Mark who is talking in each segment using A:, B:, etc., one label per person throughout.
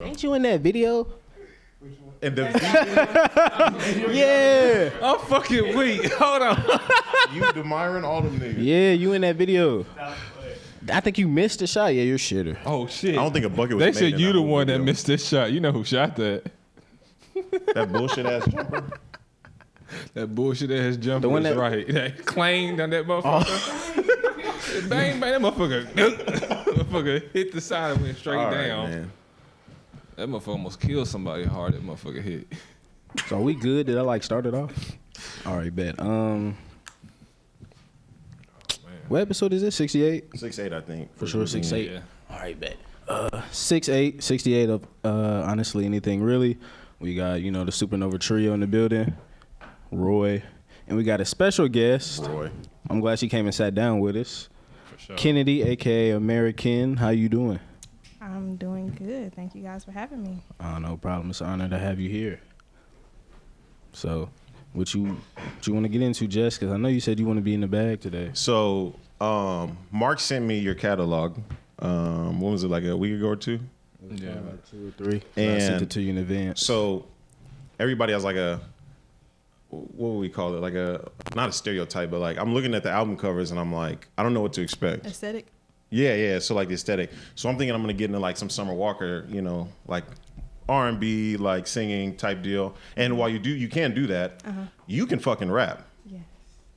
A: Ain't you in that video?
B: And the
A: Yeah.
C: I'm fucking weak. Hold on.
B: you admiring all them niggas.
A: Yeah, you in that video. I think you missed a shot. Yeah, you're a shitter.
C: Oh shit.
B: I don't think a bucket was
C: They
B: made
C: said
B: in
C: you
B: that
C: the
B: whole
C: one that
B: video.
C: missed this shot. You know who shot that?
B: That bullshit ass jumper.
C: That bullshit ass jumper.
A: The one
C: is
A: that-
C: right. That clanged on that motherfucker. Bang bang. That motherfucker hit the side and went straight
B: All right,
C: down.
B: man.
C: That motherfucker almost killed somebody hard. That motherfucker hit.
A: So are we good? Did I start it off? All right, bet. What episode is this? 68?
B: 6'8", I think.
A: For sure, 68.
C: Yeah.
A: All right, bet. 68 of honestly anything really. We got, the Supernova Trio in the building, Roy, and we got a special guest.
B: Roy.
A: I'm glad she came and sat down with us.
C: For sure.
A: Kennedy, aka Amerikkken. How you doing?
D: I'm doing good. Thank you guys for having me.
A: No problem. It's an honor to have you here. So, what you want to get into, Jess? Because I know you said you want to be in the bag today.
B: So, Mark sent me your catalog. When was it, like a week ago or two?
C: Yeah.
A: Like 2 or 3.
B: And
A: I sent it to you in advance.
B: So, everybody has like a, what would we call it? Like a, not a stereotype, but like I'm looking at the album covers and I'm like, I don't know what to expect.
D: Aesthetic?
B: Yeah. So like the aesthetic. So I'm thinking I'm gonna get into like some Summer Walker, like R&B, like singing type deal. And while you can do that, you can fucking rap.
D: Yes.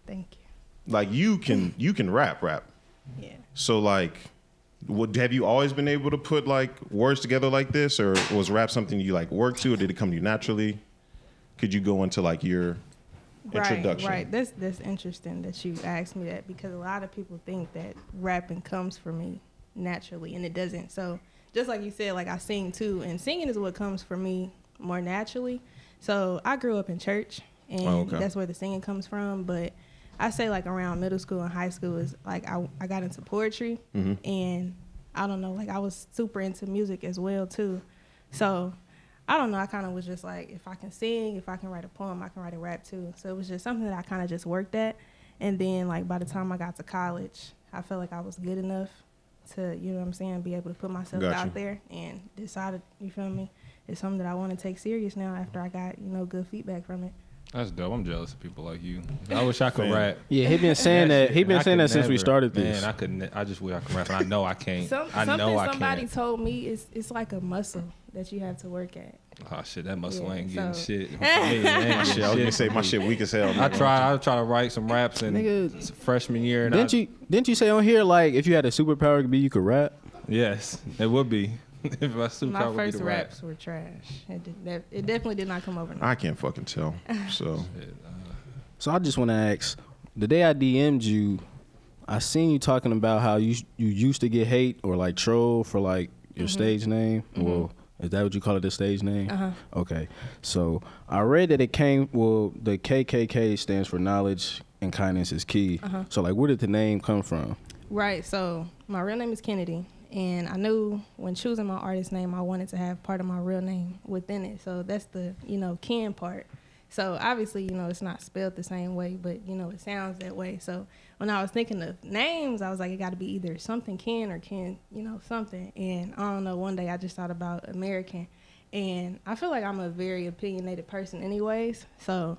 D: Thank you.
B: Like you can rap.
D: Yeah.
B: So like, have you always been able to put like words together like this, or was rap something you like worked to, or did it come to you naturally? Could you go into like your introduction?
D: Right. That's interesting that you asked me that, because a lot of people think that rapping comes for me naturally, and it doesn't. So just like you said, like I sing too, and singing is what comes for me more naturally. So I grew up in church, and that's where the singing comes from. But I say like around middle school and high school is like I got into poetry, and I don't know, like I was super into music as well too. So I don't know, I kind of was just like, if I can sing, if I can write a poem, I can write a rap too. So it was just something that I kind of just worked at. And then like by the time I got to college, I felt like I was good enough to, be able to put myself out there, and decided, you feel me, it's something that I want to take serious now after I got, good feedback from it.
C: That's dope. I'm jealous of people like you. I wish I could rap.
A: Yeah, he been saying that. He been saying that since we started this.
C: Man, I just wish I could rap, and I know I can't.
D: Somebody told me it's like a muscle that you have to work at.
C: Oh shit, that muscle ain't getting
D: so-
C: shit.
B: My shit, I was gonna say my shit weak as hell.
C: I try to write some raps in
A: Nigga,
C: freshman year. And
A: Didn't you say on here, like, if you had a superpower to be, you could rap?
C: Yes, it would be. If my superpower
D: My
C: would be
D: first
C: to rap.
D: raps were trash. It definitely did not come overnight.
B: I can't fucking tell. So
A: So I just want to ask, the day I DM'd you, I seen you talking about how you used to get hate or like troll for like your stage name. Well, is that what you call it, the stage name? Okay. So I read that it came, the KKK stands for knowledge and kindness is key. So like, where did the name come from?
D: Right. So my real name is Kennedy, and I knew when choosing my artist name, I wanted to have part of my real name within it. So that's the, Ken part. So obviously, it's not spelled the same way, but, it sounds that way. So when I was thinking of names, I was like, it got to be either something Ken or Ken, something. And I don't know, one day I just thought about Amerikkken. And I feel like I'm a very opinionated person anyways. So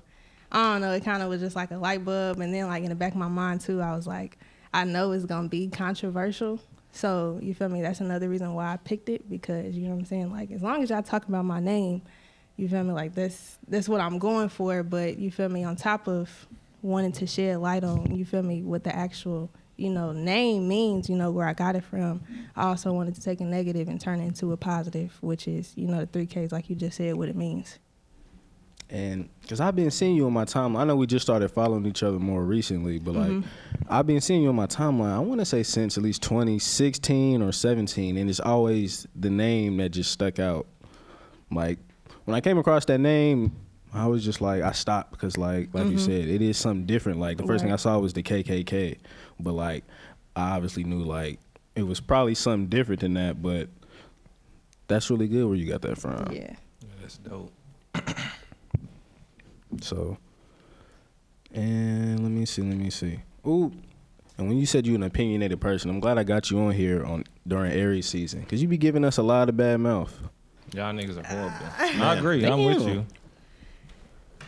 D: I don't know, it kind of was just like a light bulb. And then like in the back of my mind too, I was like, I know it's going to be controversial. So you feel me? That's another reason why I picked it, because, you know what I'm saying? Like, as long as y'all talk about my name, you feel me? Like, that's what I'm going for. But, you feel me? On top of wanting to shed light on, you feel me, what the actual, name means, where I got it from, I also wanted to take a negative and turn it into a positive, which is, the 3 Ks, like you just said, what it means.
A: And because I've been seeing you on my timeline. I know we just started following each other more recently, but like I've been seeing you on my timeline, I want to say since at least 2016 or 17, and it's always the name that just stuck out. Like when I came across that name, I was just like, I stopped because like you said, it is something different. Like the first thing I saw was the KKK, but like I obviously knew like it was probably something different than that, but that's really good where you got that from.
D: Yeah.
C: That's dope.
A: So, and let me see. Ooh, and when you said you're an opinionated person, I'm glad I got you on here during Aries season, because you be giving us a lot of bad mouth.
C: Y'all niggas are horrible. I agree. I'm with you.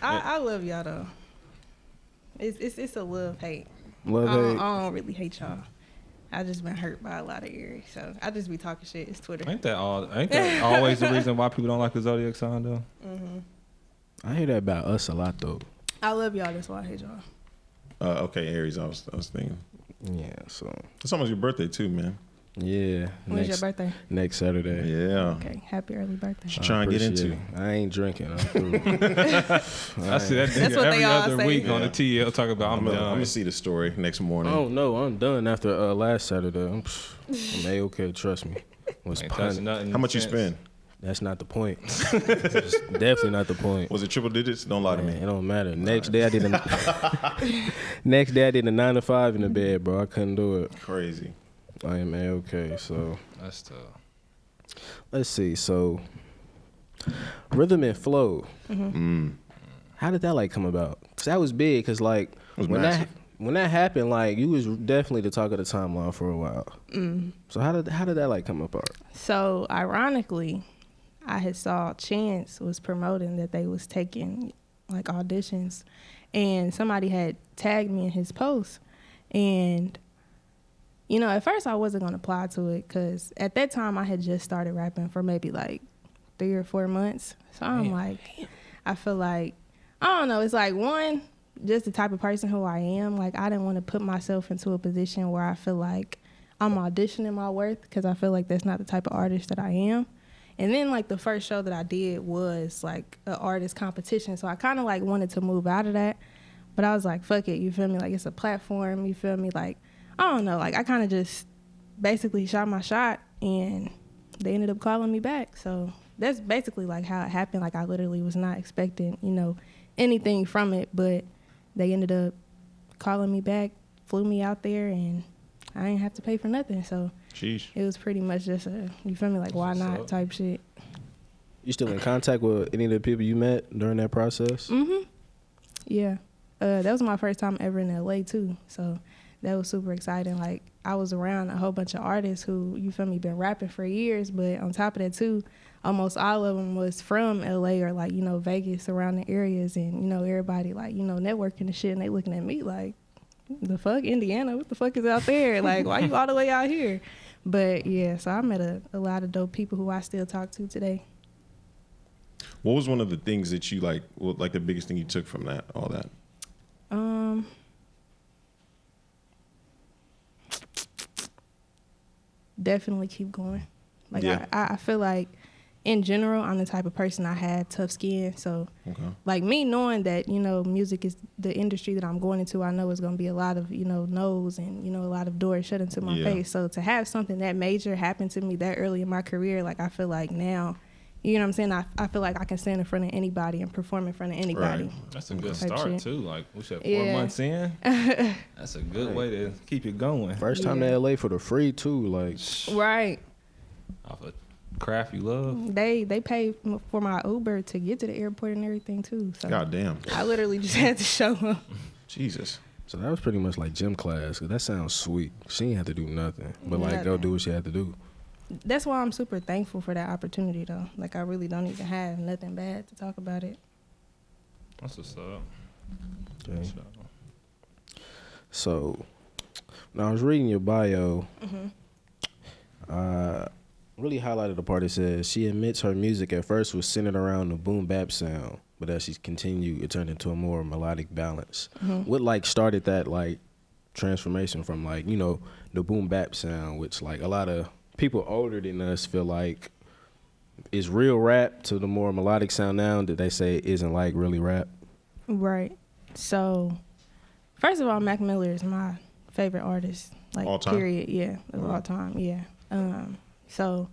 D: I love y'all though. It's a love hate.
A: Love
D: I
A: hate.
D: don't really hate y'all. I just been hurt by a lot of areas, so I just be talking shit. It's Twitter.
C: Ain't that always the reason why people don't like the zodiac sign though?
A: I hear that about us a lot though.
D: I love y'all. That's why I hate y'all.
B: Okay, Aries. I was thinking.
A: Yeah, so
B: It's almost your birthday too, man.
A: yeah.
D: When's your birthday?
A: Next Saturday.
B: Yeah.
D: Okay, happy early birthday.
B: What you trying to get
A: Appreciate
B: into?
A: it. I ain't drinking. I'm through.
C: I see that
D: That's
C: nigga
D: what
C: every
D: they all
C: other
D: say.
C: week on the TL talk about I'm
B: I'm
C: done.
B: gonna see the story next morning.
A: Oh no, I'm done after last Saturday. I'm A-okay, trust me. Was
C: Ain't touching
A: punted.
C: nothing
B: How much you
C: since.
B: spend?
A: That's not the point. It's definitely not the point.
B: Was it triple digits? Don't lie to
A: Man,
B: me.
A: it don't matter. Next day I did a 9 to 5 in the bed, bro. I couldn't do it.
B: Crazy.
A: I am A-okay. So
C: That's tough.
A: let's see. So rhythm and flow. How did that like come about? Cause that was big. Cause like
B: was
A: when
B: massive.
A: that happened, like you was definitely the talk of the timeline for a while. So how did that like come apart?
D: So ironically, I had saw Chance was promoting that they was taking like auditions, and somebody had tagged me in his post, and you know, at first I wasn't gonna apply to it because at that time I had just started rapping for maybe like 3 or 4 months. So I'm like, I feel like, I don't know, it's like one, just the type of person who I am. Like I didn't want to put myself into a position where I feel like I'm auditioning my worth, because I feel like that's not the type of artist that I am. And then like the first show that I did was like an artist competition, so I kind of like wanted to move out of that, but I was like, fuck it, you feel me? Like it's a platform, you feel me? Like I don't know, like I kind of just basically shot my shot, and they ended up calling me back. So that's basically like how it happened. Like I literally was not expecting, you know, anything from it, but they ended up calling me back, flew me out there, and I ain't have to pay for nothing. So
C: Sheesh.
D: it was pretty much just a, you feel me, like why
C: What's
D: not
C: up?
D: type shit.
A: You still in contact with any of the people you met during that process?
D: Yeah. That was my first time ever in LA too. So that was super exciting. Like I was around a whole bunch of artists who, you feel me, been rapping for years, but on top of that too, almost all of them was from LA or like, you know, Vegas, surrounding areas, and, you know, everybody like, you know, networking and shit, and they looking at me like, the fuck, Indiana? What the fuck is out there? Like, why you all the way out here? But yeah, so I met a lot of dope people who I still talk to today.
B: What was one of the things that you like the biggest thing you took from that, all that?
D: Definitely keep going. Like
B: Yeah.
D: I feel like in general, I'm the type of person, I had tough skin. So
B: Okay.
D: like me knowing that, you know, music is the industry that I'm going into, I know it's going to be a lot of, you know, no's and, you know, a lot of doors shut into my
B: Yeah.
D: face. So to have something that major happen to me that early in my career, like I feel like now, you know what I'm saying? I feel like I can stand in front of anybody and perform in front of anybody.
B: Right.
C: That's a good
D: Type
C: start
D: shit.
C: too. Like we said, 4
D: Yeah.
C: months in. That's a good way to keep it going.
A: First time
D: Yeah.
A: to LA for the free too. Like
D: Right.
C: Off a craft you love.
D: They paid for my Uber to get to the airport and everything too. So
B: God damn.
D: I literally just had to show up.
B: Jesus.
A: so that was pretty much like gym class. 'Cause that sounds sweet. She ain't have to do nothing, but like go
D: Nothing.
A: do what she had to do.
D: That's why I'm super thankful for that opportunity though. Like I really don't even have nothing bad to talk about it.
C: That's what's up.
A: Okay.
C: So,
A: So when I was reading your bio, really highlighted the part that says she admits her music at first was centered around the boom bap sound, but as she's continued, it turned into a more melodic balance. What like started that like transformation from like, you know, the boom bap sound, which like a lot of people older than us feel like is real rap, to the more melodic sound now that they say isn't like really rap?
D: Right. So first of all, Mac Miller is my favorite artist. Like
B: All time?
D: period. Yeah. Of all time. Yeah. So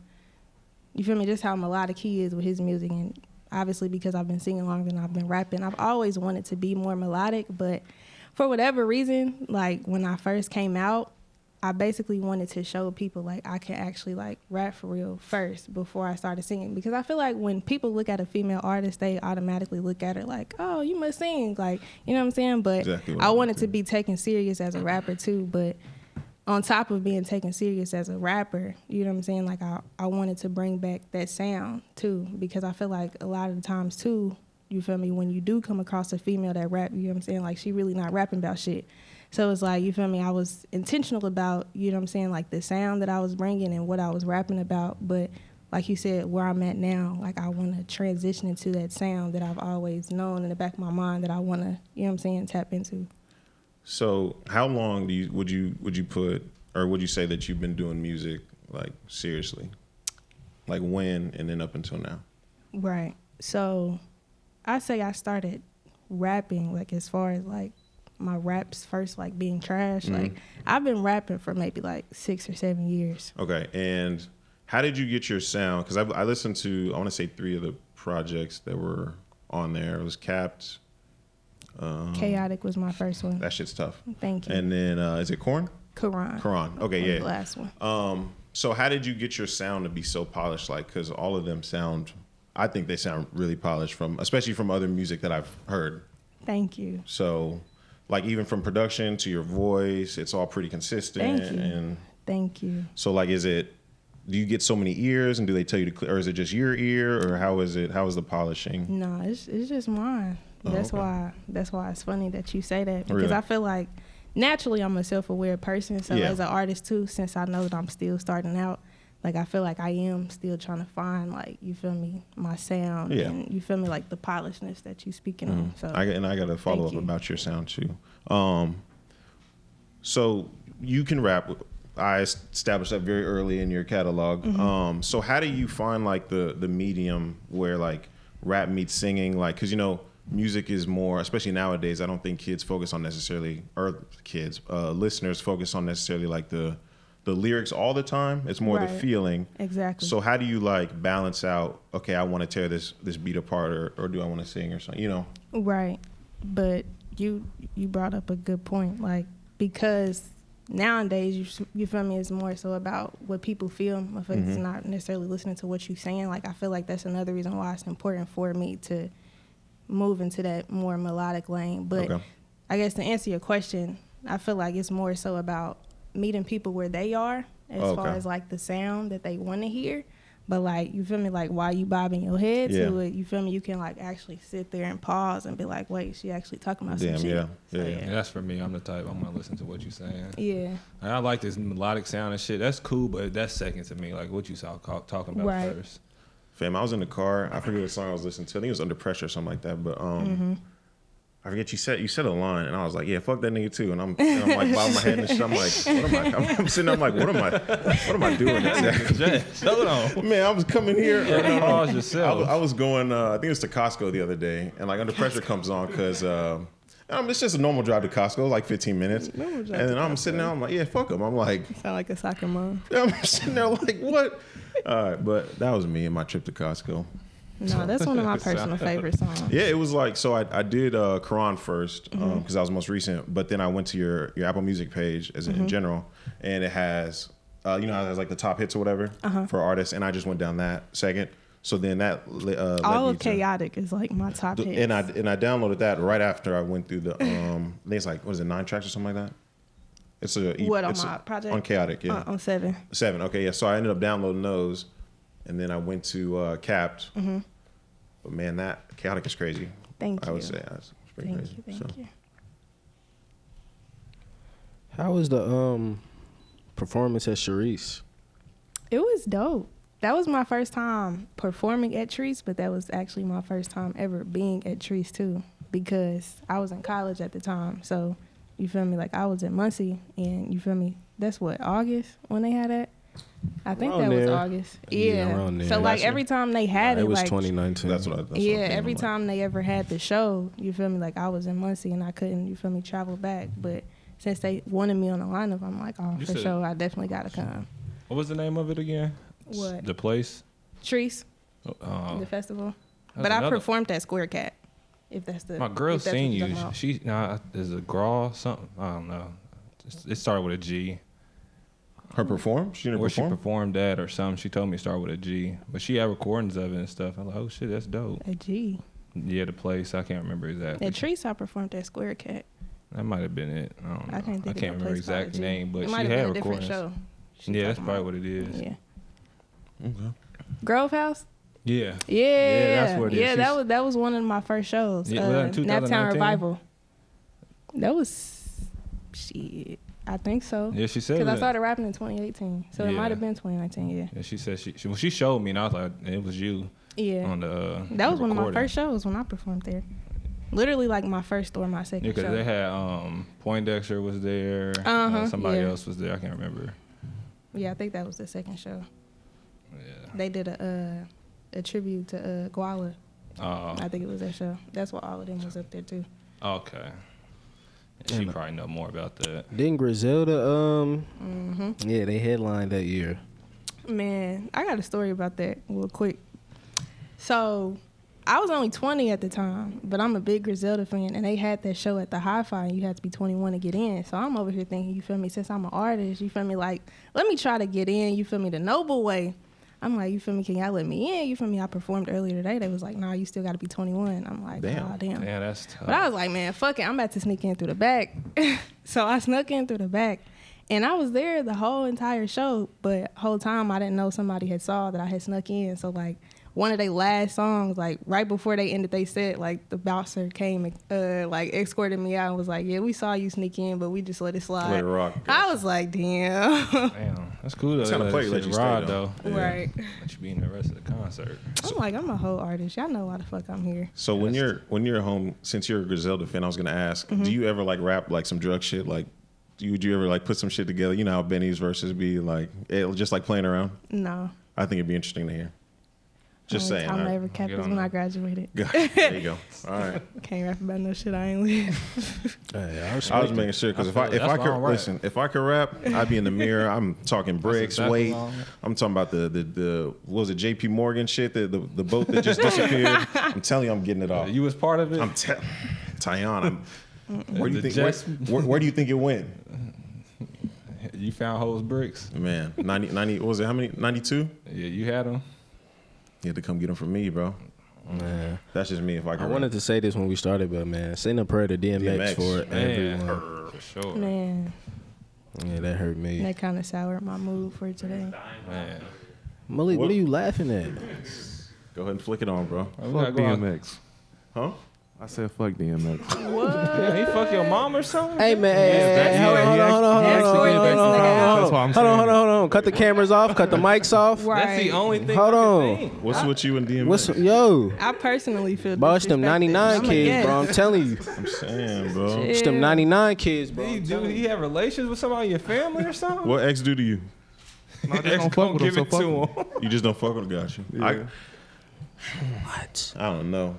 D: you feel me, just how melodic he is with his music, and obviously because I've been singing longer than I've been rapping, I've always wanted to be more melodic, but for whatever reason, like when I first came out, I basically wanted to show people like I can actually like rap for real first before I started singing, because I feel like when people look at a female artist, they automatically look at her like, oh, you must sing, like, you know what I'm saying? But
B: Exactly what
D: I
B: I
D: wanted
B: do.
D: to be taken serious as a rapper too, but on top of being taken serious as a rapper, you know what I'm saying? Like I wanted to bring back that sound too, because I feel like a lot of the times too, you feel me, when you do come across a female that rap, you know what I'm saying? Like she really not rapping about shit. So it's like, you feel me, I was intentional about, you know what I'm saying, like the sound that I was bringing and what I was rapping about. But like you said, where I'm at now, like I want to transition into that sound that I've always known in the back of my mind that I want to, you know what I'm saying, tap into.
B: So how long would you put, or would you say that you've been doing music like seriously? Like when and then up until now?
D: Right. So I say I started rapping, like as far as like my raps first, like being trash.
B: Mm-hmm.
D: Like I've been rapping for maybe like 6 or 7 years.
B: Okay. And how did you get your sound? Because I listened to, I want to say 3 of the projects that were on there. It was Capped.
D: Chaotic was my first one.
B: That shit's tough.
D: Thank you.
B: And then, is it Corn?
D: Quran.
B: Okay, yeah.
D: The last one.
B: So how did you get your sound to be so polished? Like, because all of them sound, I think they sound really polished especially from other music that I've heard.
D: Thank you.
B: So, like, even from production to your voice, it's all pretty consistent.
D: Thank you. Thank you.
B: So, like, do you get so many ears, and do they tell you or is it just your ear, or how is the polishing?
D: No, it's just mine. That's why it's funny that you say that, because
B: Really?
D: I feel like naturally I'm a self-aware person. So
B: Yeah.
D: as an artist too, since I know that I'm still starting out, like I feel like I am still trying to find, like, you feel me, my sound.
B: Yeah.
D: And you feel me, like the polishedness that you speaking on. So
B: I got to follow up about your sound too. So you can rap. I established that very early in your catalog.
D: Mm-hmm.
B: So how do you find like the medium where like rap meets singing? Like, because music is more, especially nowadays, I don't think kids focus on necessarily, or listeners focus on necessarily like the lyrics all the time. It's more the feeling.
D: Exactly.
B: So how do you like balance out, okay, I want to tear this beat apart, or do I want to sing or something,
D: Right. But you brought up a good point, like, because nowadays, you feel me, it's more so about what people feel. If it's not necessarily listening to what you're saying, like, I feel like that's another reason why it's important for me to move into that more melodic lane. But I guess to answer your question, I feel like it's more so about meeting people where they are as far as like the sound that they want to hear. But like, you feel me, like while you bobbing your head to it, you feel me, you can like actually sit there and pause and be like, wait, she actually talking about some shit.
C: Yeah, that's for me. I'm the type, I'm gonna listen to what you're saying.
D: Yeah.
C: And I like this melodic sound and shit. That's cool, but that's second to me. Like what you talking about first.
B: Fam, I was in the car. I forget what song I was listening to. I think it was Under Pressure or something like that. But I forget, you said a line, and I was like, yeah, fuck that nigga too. And I'm like bobbing my head and shit. I'm like, what am I? I'm sitting there, I'm like, what am I doing exactly?
C: Hold on.
B: Man, I was coming here.
C: I
B: I was going. I think it was to Costco the other day, and like Under Pressure comes on because. It's just a normal drive to Costco, like 15 minutes. And then I'm sitting there, I'm like, yeah, fuck them. I'm like.
D: Sound like a soccer mom.
B: I'm sitting there like, what? All right, but that was me and my trip to Costco.
D: No, that's one of my personal favorite songs.
B: Yeah, it was like, so I did Quran first because that was most recent, but then I went to your Apple Music page as in general, and it has, how it has like the top hits or whatever for artists, and I just went down that second. So then that
D: all of Chaotic is like my top hits.
B: And I downloaded that right after I went through the I think it's like, what is it, 9 tracks or something like that? It's on
D: my project?
B: On Chaotic, yeah.
D: On 7.
B: 7, okay, yeah. So I ended up downloading those, and then I went to Capped. But man, that Chaotic is crazy.
D: Thank you.
B: I would say it's pretty crazy.
D: Thank you.
A: How was the performance at Sharice?
D: It was dope. That was my first time performing at Trees, but that was actually my first time ever being at Trees too, because I was in college at the time. So, you feel me? Like I was in Muncie, and you feel me? That's what, August when they had that? I think
A: around
D: that was
A: there.
D: August.
A: Yeah, around there.
D: So like every time they had
A: it was
D: like
A: 2019.
B: That's what I
D: every time they ever had the show, you feel me? Like I was in Muncie and I couldn't, you feel me, travel back. But since they wanted me on the lineup, I'm like, oh, for sure, I definitely gotta come.
C: What was the name of it again?
D: What?
C: The place?
D: Trees. The festival. But I performed at Square Cat. If that's the.
C: My girl seen you. She is a Graw something. I don't know. It started with a G.
B: Her perform? She
C: performed at or something. She told me it started with a G. But she had recordings of it and stuff. I'm like, oh shit, that's dope.
D: A G.
C: Yeah, the place. I can't remember exactly.
D: At Trees, I performed at Square Cat.
C: That might have been it. I don't know.
D: I can't think of
C: remember
D: place
C: exact
D: called G.
C: name, but
D: it
C: she
D: might have
C: had
D: been a different
C: recordings.
D: show.
C: Yeah, that's probably what it is.
D: Yeah.
B: Okay.
D: Grove House.
C: Yeah.
D: Yeah,
C: that's what it is.
D: yeah.
C: She's-
D: That was one of my first shows.
C: Yeah, was that in
D: Naptown
C: 2019?
D: Revival. That was shit. I think so.
C: Yeah, she said
D: Because I
C: that.
D: started rapping in 2018, so it
C: Yeah.
D: might have been 2019. Yeah.
C: Yeah, she said she showed me, and I was like, it was you
D: Yeah.
C: on the.
D: That was one of my
C: recording.
D: first shows when I performed there. Literally like my first or my second
C: Yeah, because
D: show.
C: they had Poindexter was there. Somebody
D: yeah.
C: else was there. I can't remember.
D: Yeah, I think that was the second show.
C: Yeah.
D: They did a tribute to Guala.
C: Oh.
D: I think it was that show. That's why all of them was up there too.
C: Okay. She probably know more about that.
A: Didn't Griselda?
D: Mm-hmm.
A: Yeah, they headlined that year.
D: Man, I got a story about that real quick. So, I was only 20 at the time, but I'm a big Griselda fan, and they had that show at the Hi-Fi, and you had to be 21 to get in. So I'm over here thinking, you feel me, since I'm an artist, you feel me, like, let me try to get in, you feel me, the noble way. I'm like, you feel me, can y'all let me in? You feel me, I performed earlier today. They was like, nah, you still got to be 21. I'm like,
B: Damn.
D: oh, damn.
C: Yeah, that's tough.
D: But I was like, man, fuck it, I'm about to sneak in through the back. So I snuck in through the back. And I was there the whole entire show, but whole time I didn't know somebody had saw that I had snuck in. So, like, one of their last songs, like, right before they ended they set, like, the bouncer came and, like, escorted me out and was like, yeah, we saw you sneak in, but we just let it slide.
B: Let it rock.
D: I was like, damn.
C: Damn, that's cool though.
B: It's kinda play, let you stay,
C: ride
B: though.
C: though.
B: Yeah.
D: Right.
C: Let you be in the rest of the concert.
D: I'm like, I'm a whole artist. Y'all know why the fuck I'm here.
B: So when you're at home, since you're a Griselda fan, I was gonna ask, do you ever like rap like some drug shit? Like, would you ever like put some shit together? You know how Benny's verses be like, just like playing around.
D: No.
B: I think it'd be interesting to hear. Just
D: Only
B: saying.
D: time
B: all
D: I
B: right.
D: ever kept
C: Get
D: was
C: on
D: when
C: that.
D: I graduated.
B: There you go. All right.
D: Can't rap about no shit I ain't live.
A: Hey,
B: I was making sure because if I
C: That's why I
B: could
C: don't rap.
B: listen, if I could rap, I'd be in the mirror. I'm talking bricks,
C: exactly
B: weight.
C: wrong.
B: I'm talking about the what was it, J.P. Morgan shit, the boat that just disappeared. I'm telling you, I'm getting it off.
C: You was part of it.
B: Tyon, where do you
C: The
B: think
C: Jets-
B: where do you think it went?
C: You found Ho's bricks.
B: Man, 90 what was it? How many? 92?
C: Yeah, you had them.
B: You had to come get them from me, bro.
A: Man,
B: That's just me if I
A: I
B: could
A: wanted to say this when we started, but man, send a prayer to DMX,
B: DMX.
A: for
C: Man,
A: everyone.
C: for sure.
D: Man,
A: Yeah, that hurt me.
D: that kind of soured my mood for today.
C: Man.
A: Malik, what are you laughing at?
B: Go ahead and flick it on, bro.
C: We gotta
E: Fuck
C: go out-
E: DMX.
B: Huh?
E: I said fuck DMX.
C: Yeah, he fuck your mom or something?
A: Hey man, hey, hold on. Hold on. Cut the cameras off. Cut the mics off.
D: Right.
C: That's the only thing.
A: Hold
C: I can
A: on.
C: think.
B: What's with you and DMX?
A: What's yo?
D: I personally feel
A: Bro, it's them
D: disrespected.
A: 99
D: I'm a
A: kids,
D: guest.
A: bro. I'm telling you,
B: I'm saying, bro.
A: it's them 99 kids, bro.
C: Do he have relations with somebody in your family or something?
B: What ex do to you?
E: I just
C: Ex
E: don't fuck
C: gonna
E: with him,
C: give
E: so
C: it
E: fuck
C: to
E: him.
C: him.
B: You just don't fuck with him, got you.
E: Yeah.
A: What?
B: I don't know.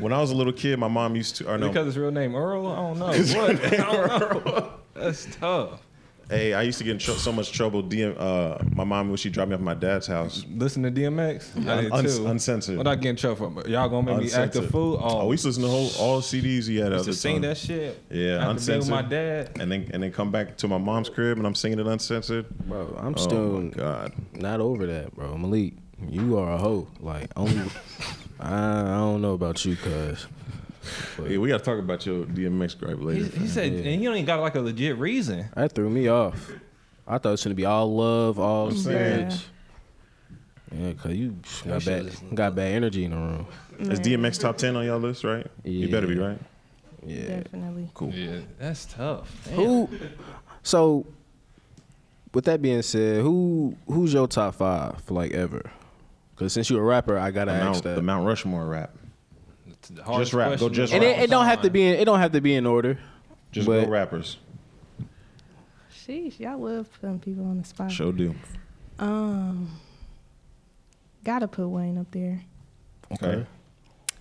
B: When I was a little kid, my mom used to, or no,
C: Because his real name Earl? I don't know. What? I don't know. That's tough.
B: hey, I used to get in so much trouble. My mom, when she dropped me off at my dad's house,
C: Listen to DMX? I did too.
B: uncensored.
C: What I get in trouble for? Y'all gonna make me act a
B: Uncensored.
C: fool?
B: Oh, we used to listen to all CDs he had.
C: I
B: at
C: used
B: the
C: to sing
B: time.
C: that shit.
B: Yeah,
C: After being with my
B: uncensored.
C: dad.
B: And then come back to my mom's crib and I'm singing it uncensored.
A: Bro, I'm
B: Oh
A: still
B: my god.
A: not over that, bro. Malik, you are a hoe. Like only, I don't know about you, cuz.
B: Hey, we gotta talk about your DMX gripe later.
C: He said, and he don't even got like a legit reason.
A: That threw me off. I thought it was gonna be all love, all
B: saying.
A: spirits. Yeah, cause you got
C: shit
A: bad energy in the room.
B: Is DMX top 10 on y'all list, right? You better be, right?
A: Yeah.
D: Definitely.
B: Cool.
C: Yeah, that's tough. Damn.
A: Who? So, with that being said, who's your top 5 for like ever? Cause since you're a rapper, I gotta ask that.
B: The Mount Rushmore rap.
C: It's the hardest
B: Just rap. Go
C: question.
B: just
A: And
B: rap.
A: it don't have to be. It don't have to be in order.
B: Just
A: but
B: go rappers.
D: Sheesh, y'all love putting people on the spot.
B: Sure do.
D: Gotta put Wayne up there.
B: Okay.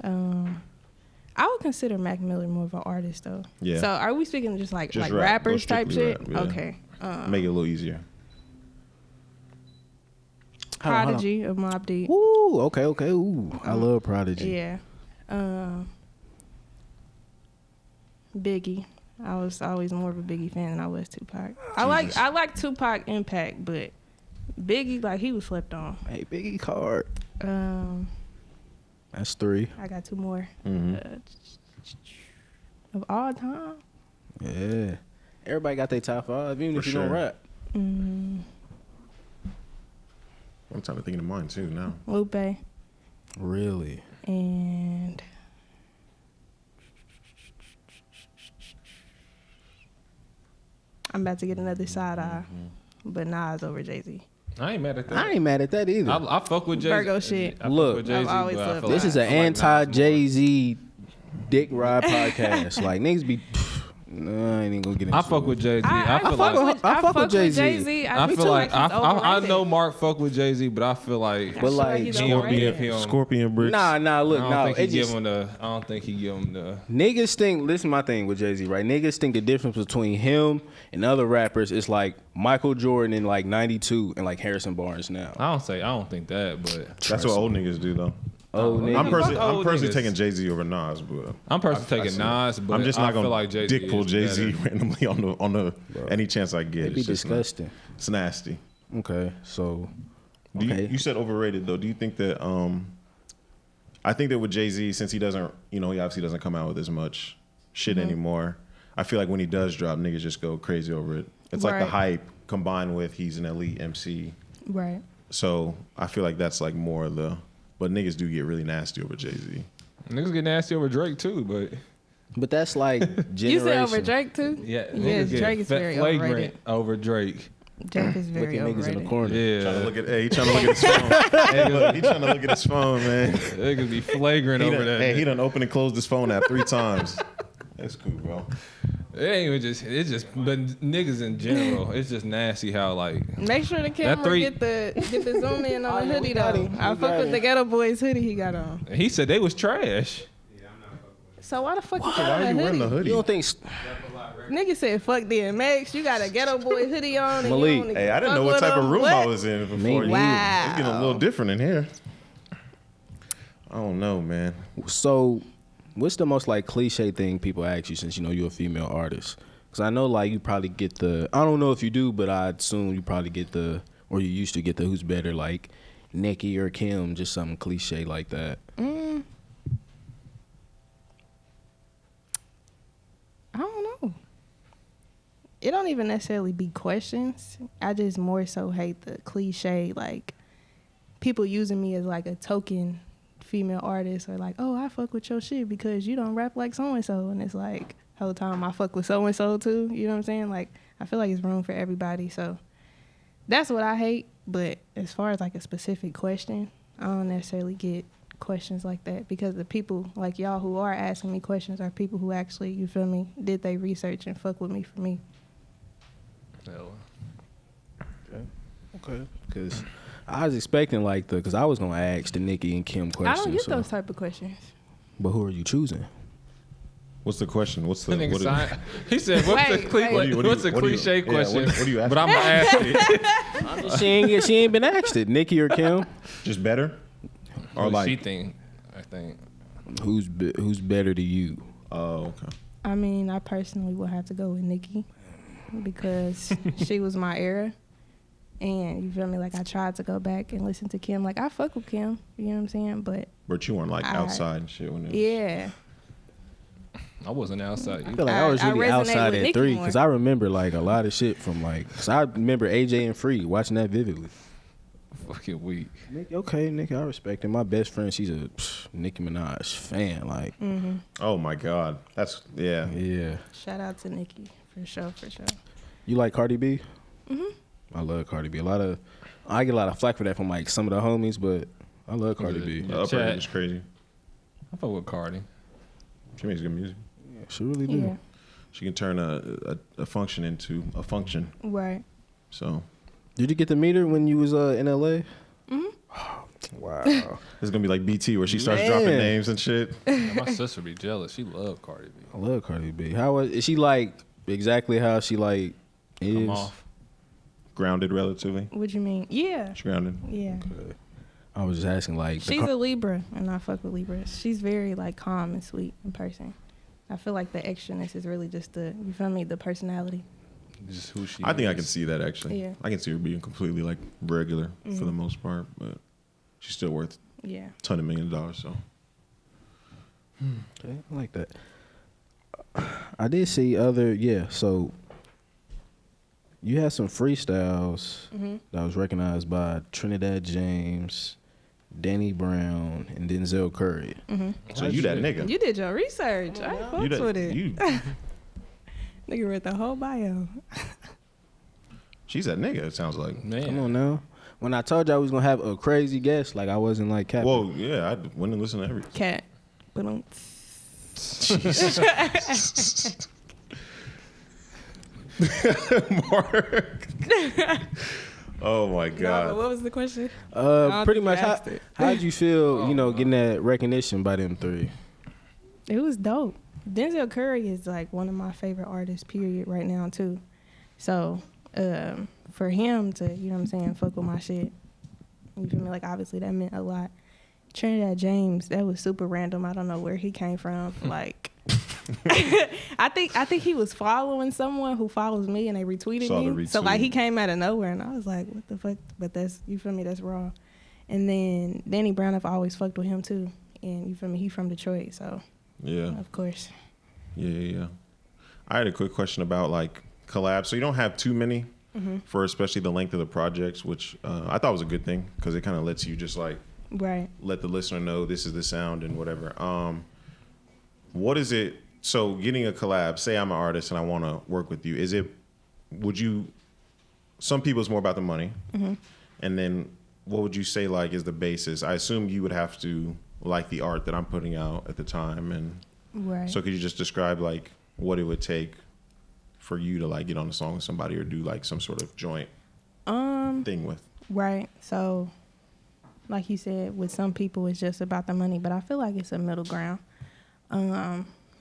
D: I would consider Mac Miller more of an artist though.
B: Yeah.
D: So are we speaking just like
B: Just rap. Go
D: rappers type
B: strictly
D: shit?
B: rap, yeah.
D: Okay.
B: Make it a little easier.
A: Hold on.
D: Prodigy of Mobb Deep.
A: Ooh, okay. Ooh, I love Prodigy.
D: Yeah. Biggie. I was always more of a Biggie fan than I was Tupac. I like Tupac impact, but Biggie, like, he was slept on.
A: Hey, Biggie card. That's 3.
D: I got 2 more.
B: Mm-hmm.
D: Of all time,
A: Yeah. Everybody got their top 5, even
B: For
A: if you don't
B: sure.
A: rap.
D: Mm,
B: I'm trying to think of mine too now.
D: Lupe
A: Really?
D: and I'm about to get another side eye, but Nas over Jay-Z.
C: I ain't mad at that.
A: I ain't mad at that either.
C: I fuck with Jay-Z.
D: Virgo shit.
C: I fuck
A: Look,
C: with Jay-Z,
D: I've always
C: but I
D: loved
C: feel
D: that.
A: This
C: like-
A: is an
C: I feel like Nas more.
A: anti-Jay-Z dick ride podcast. Like, niggas be... No, I ain't even gonna get into
C: I fuck with Jay-Z. I feel
A: fuck
C: like...
A: with- I fuck with Jay-Z.
C: I feel like I know Mark fuck with Jay-Z, but I feel like
A: But like,
D: he's
C: he don't give
D: overrated.
C: him.
B: Scorpion bricks.
A: nah, look,
C: I
A: no.
C: don't think
A: It
C: he give
A: just
C: him the. I don't think he give him the.
A: niggas think. Listen, my thing with Jay-Z, right? Niggas think the difference between him and other rappers is like Michael Jordan in like '92 and like Harrison Barnes now.
C: I don't think that, but
B: That's what old niggas do though.
A: Oh,
C: Nah,
A: nigga.
B: I'm personally,
C: Fuck old niggas.
B: taking Jay-Z over Nas, but
C: I'm personally
B: I
C: taking
B: see.
C: Nas. But
B: I'm just
C: I
B: not
C: feel
B: gonna
C: like Jay-Z
B: dick pull
C: is
B: Jay-Z
C: better.
B: randomly on the any chance I get.
A: It'd be
B: It's just not-
A: disgusting.
B: It's nasty.
A: Okay, so
B: Do
A: okay.
B: you said overrated though. Do you think that I think that with Jay-Z, since he doesn't, he obviously doesn't come out with as much shit anymore. I feel like when he does drop, niggas just go crazy over it. It's like the
D: Right.
B: hype combined with he's an elite MC.
D: Right.
B: So I feel like that's like more of the. But niggas do get really nasty over Jay-Z.
C: Niggas get nasty over Drake too, but
A: but that's like
D: You said over
A: generation.
D: Drake too?
C: yeah,
D: Yes,
C: niggas get
D: Drake is very
C: flagrant
D: overrated.
C: over Drake.
D: Drake is
A: Look
D: very
A: at niggas in
D: overrated.
A: the corner.
C: Yeah,
B: Trying to look at, he trying to look at his phone. Hey, look, he trying to look at his phone, man.
C: niggas be flagrant
B: He
C: over
B: done,
C: that.
B: hey, he done opened and closed his phone app 3 times. That's cool, bro.
C: It ain't even just. It's just. But niggas in general, it's just nasty how like.
D: Make sure the camera
C: three-
D: get the zoom in on the
A: yeah, we
D: hoodie
A: got
D: though.
A: him.
D: I
A: We
D: fuck
A: got
D: with
A: him.
D: the Ghetto Boys hoodie he got on.
C: He said they was trash.
D: So why the fuck you
B: Why
D: got
B: are
D: a
B: you wearing the
D: hoodie?
B: hoodie?
A: You don't think
D: Nigga said fuck DMX. You got a Ghetto Boy hoodie on. And
A: Malik.
D: you don't
B: Hey, I didn't
D: fuck
B: know what
D: with
B: type of
D: him?
B: room
D: What?
B: I was in before.
A: Me neither.
D: Wow.
B: It's getting a little different in here. I don't know, man.
A: so? What's the most like cliche thing people ask you since you're a female artist? Because I know like you probably get the. I don't know if you do, but I assume you probably get the, or you used to get the who's better, like Nicki or Kim, just something cliche like that.
D: I don't know. It don't even necessarily be questions. I just more so hate the cliche, like people using me as like a token female artist, or like, oh, I fuck with your shit because you don't rap like so and so, and it's like whole time I fuck with so and so too. You know what I'm saying? Like I feel like it's room for everybody, so that's what I hate. But as far as like a specific question, I don't necessarily get questions like that, because the people like y'all who are asking me questions are people who actually, you feel me, did they research and fuck with me for me.
A: Okay. Because I was expecting like because I was gonna ask the Nicki and Kim
D: I
A: questions.
D: don't get
A: so-
D: those type of questions.
A: But who are you choosing?
B: What's the question? What's the
C: That nigga
B: what
C: signed- He said, "What's
D: Wait,
C: the cliche?
D: wait.
B: What do you-
C: What's the
B: what do you-
C: cliche
B: yeah,
C: question?"
B: what do you ask?
C: But I'm gonna ask it.
A: she ain't been asked it. Nicki or Kim?
B: Just better? Or
C: What
B: like
C: she think? I think.
A: Who's better to you?
B: Oh, okay.
D: I mean, I personally would have to go with Nicki because she was my era. And you feel me? Like I tried to go back and listen to Kim. Like I fuck with Kim, you know what I'm saying? But
B: But you weren't like
D: I-
B: outside and shit when it was.
D: yeah,
C: I wasn't outside.
A: I feel like I was
D: I
A: really
D: resonate
A: outside
D: with
A: at
D: Nicki
A: 3
D: more.
A: because I remember like a lot of shit from like. Cause I remember AJ and Free watching that vividly.
C: Fucking weak.
A: Okay, Nicki, I respect it. My best friend, she's a Nicki Minaj fan. Like,
B: Oh my God. That's yeah.
A: yeah.
D: shout out to Nicki for sure, for sure.
A: You like Cardi B? I love Cardi B. I get a lot of flack for that from like some of the homies, but I love Cardi B.
B: The upper
C: Chat.
B: is crazy.
C: I fuck with Cardi.
B: She makes good music.
A: Yeah, she really do.
D: Yeah,
B: She can turn a function into a function.
D: right.
B: So
A: Did you get to meet her when you was in LA? Wow.
B: it's gonna be like BT where she starts
A: Man.
B: dropping names and shit.
C: My sister be jealous. She love Cardi B.
A: I love Cardi B. Is she like exactly how she like is?
C: Come off.
B: Grounded relatively.
D: What you mean? Yeah,
B: She's grounded.
D: yeah.
A: I was just asking like
D: She's a Libra, and I fuck with Libras. She's very like calm and sweet in person. I feel like the extraness is really just you feel me, the personality.
C: Just who she
B: I think
C: is.
B: I can see that actually.
D: Yeah.
B: I can see her being completely like regular for the most part, but she's still worth
D: Yeah.
B: a ton of $1 million. So
A: Okay, I like that. I did see so you had some freestyles that was recognized by Trinidad James, Danny Brown, and Denzel Curry.
B: So you that nigga.
D: You did your research. I fucks with it.
B: You,
D: Nigga read the whole bio.
B: she's that nigga, it sounds like.
C: Man.
A: Come on now. When I told y'all we was gonna have a crazy guest, like I wasn't like capping.
B: Whoa, yeah, I went and listened to every.
D: Cat. But
B: Mark. Oh my God.
D: what was the question?
A: Pretty much.
D: asked it.
A: How'd you feel? Getting that recognition by them three.
D: It was dope. Denzel Curry is like one of my favorite artists, period, right now too. So for him to, you know what I'm saying, fuck with my shit, you feel me? Like obviously that meant a lot. Trinidad James, that was super random. I don't know where he came from. Like I think he was following someone who follows me and they retweeted
B: Saw the
D: me.
B: retweet.
D: So like he came out of nowhere and I was like, what the fuck? But that's, you feel me, that's raw. And then Danny Brown, I've always fucked with him too. And you feel me, he from Detroit, so
B: Yeah.
D: of course.
B: Yeah. I had a quick question about like collabs. So you don't have too many for especially the length of the projects, which I thought was a good thing because it kind of lets you just like
D: Right.
B: let the listener know this is the sound and whatever. What is it? So getting a collab, say I'm an artist and I want to work with you. Some people it's more about the money. And then what would you say like is the basis? I assume you would have to like the art that I'm putting out at the time. And
D: Right.
B: so could you just describe like what it would take for you to like get on a song with somebody or do like some sort of joint thing with?
D: Right. So, like you said, with some people it's just about the money, but I feel like it's a middle ground.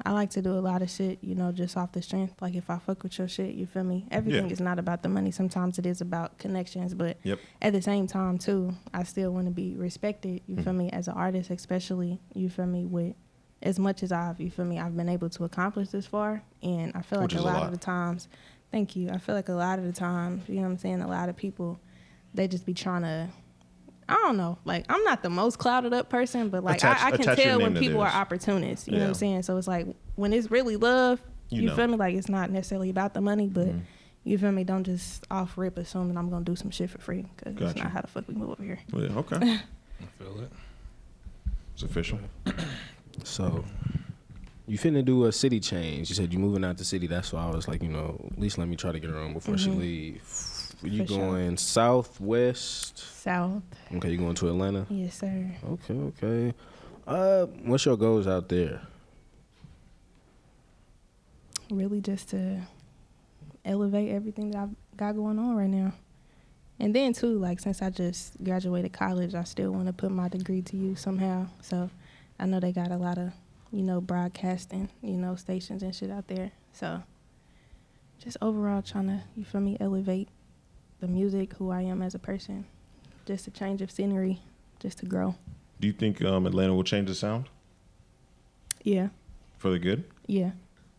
D: I like to do a lot of shit, just off the strength. Like if I fuck with your shit, you feel me? Everything is not about the money. Sometimes it is about connections, but at the same time too, I still want to be respected, you feel me, as an artist, especially, you feel me, with as much as I've been able to accomplish this far. And I feel like a lot of the times, thank you. I feel like a lot of the times, you know what I'm saying, a lot of people, they just be trying to, I don't know, like I'm not the most clouded up person, but like I can tell when people are opportunists, you know what I'm saying? So it's like when it's really love, you feel me, like it's not necessarily about the money, but you feel me, don't just off rip assuming I'm gonna do some shit for free, because that's not how the fuck we move over here.
B: Yeah, okay.
C: I feel it.
B: It's official.
A: So you finna do a city change. You said you moving out the city. That's why I was like, at least let me try to get her on before she leave. You
D: For
A: going south, west?
D: South.
A: Okay, you going to Atlanta?
D: Yes, sir.
A: Okay. What's your goals out there?
D: Really just to elevate everything that I've got going on right now. And then too, like since I just graduated college, I still want to put my degree to use somehow. So I know they got a lot of, broadcasting, stations and shit out there. So just overall trying to, you feel me, elevate the music, who I am as a person. Just a change of scenery, just to grow.
B: Do you think Atlanta will change the sound
D: Yeah.
B: for the good?
D: Yeah.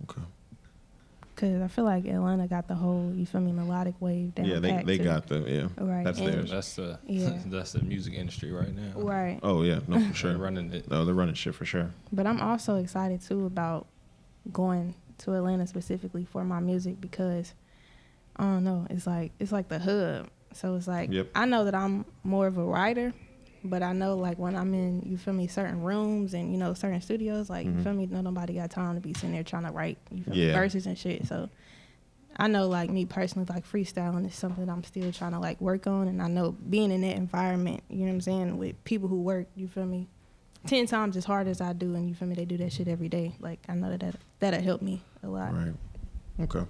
B: Okay.
D: Because I feel like Atlanta got the whole, you feel me, melodic wave down.
B: Yeah, they got
D: Right.
B: That's
D: And
B: theirs.
C: That's the music industry right now.
D: Right.
B: Oh yeah, no for sure.
C: They're running it.
B: No, they're running shit for sure.
D: But I'm also excited too about going to Atlanta specifically for my music because I don't know, it's like the hub. So it's like I know that I'm more of a writer, but I know like when I'm in, you feel me, certain rooms and certain studios, like you feel me, nobody got time to be sitting there trying to write verses and shit. So I know like me personally, like freestyling is something that I'm still trying to like work on, and I know being in that environment, you know what I'm saying, with people who work, you feel me, 10 times as hard as I do, and you feel me, they do that shit every day. Like I know that'll help me a lot.
B: Right. Okay.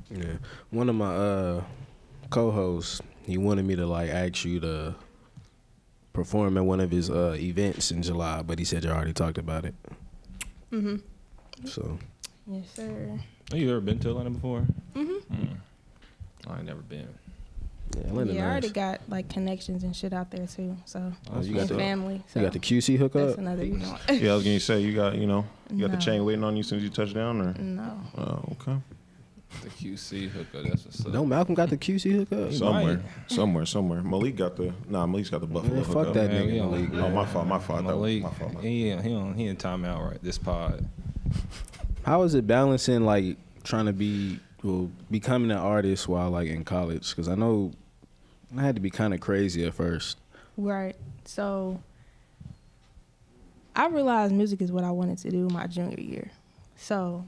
A: Yeah. One of my co-hosts, he wanted me to like ask you to perform at one of his events in July, but he said you already talked about it. So.
D: Yes, sir.
C: Have you ever been to Atlanta before? I ain't never been.
A: Yeah, Atlanta
D: I
A: nice.
D: already got like connections and shit out there too. So
A: you got
D: and
A: the
D: family. So
A: You got the QC
D: that's
A: hookup?
D: another,
B: Yeah, I was gonna say you got the chain waiting on you as soon as you touch down, or
D: No.
B: oh okay.
C: The QC hookup, that's what's up.
A: No, Malcolm got the QC hookup?
B: Somewhere. Malik's got the Buffalo
A: Man,
B: hookup.
A: fuck that
C: Man,
A: nigga,
C: we don't-
A: Malik.
B: Oh, my fault.
C: Malik,
B: My fault.
C: he in timeout right this pod.
A: How is it balancing like trying to becoming an artist while like in college? Because I know I had to be kind of crazy at first.
D: Right. So I realized music is what I wanted to do my junior year. So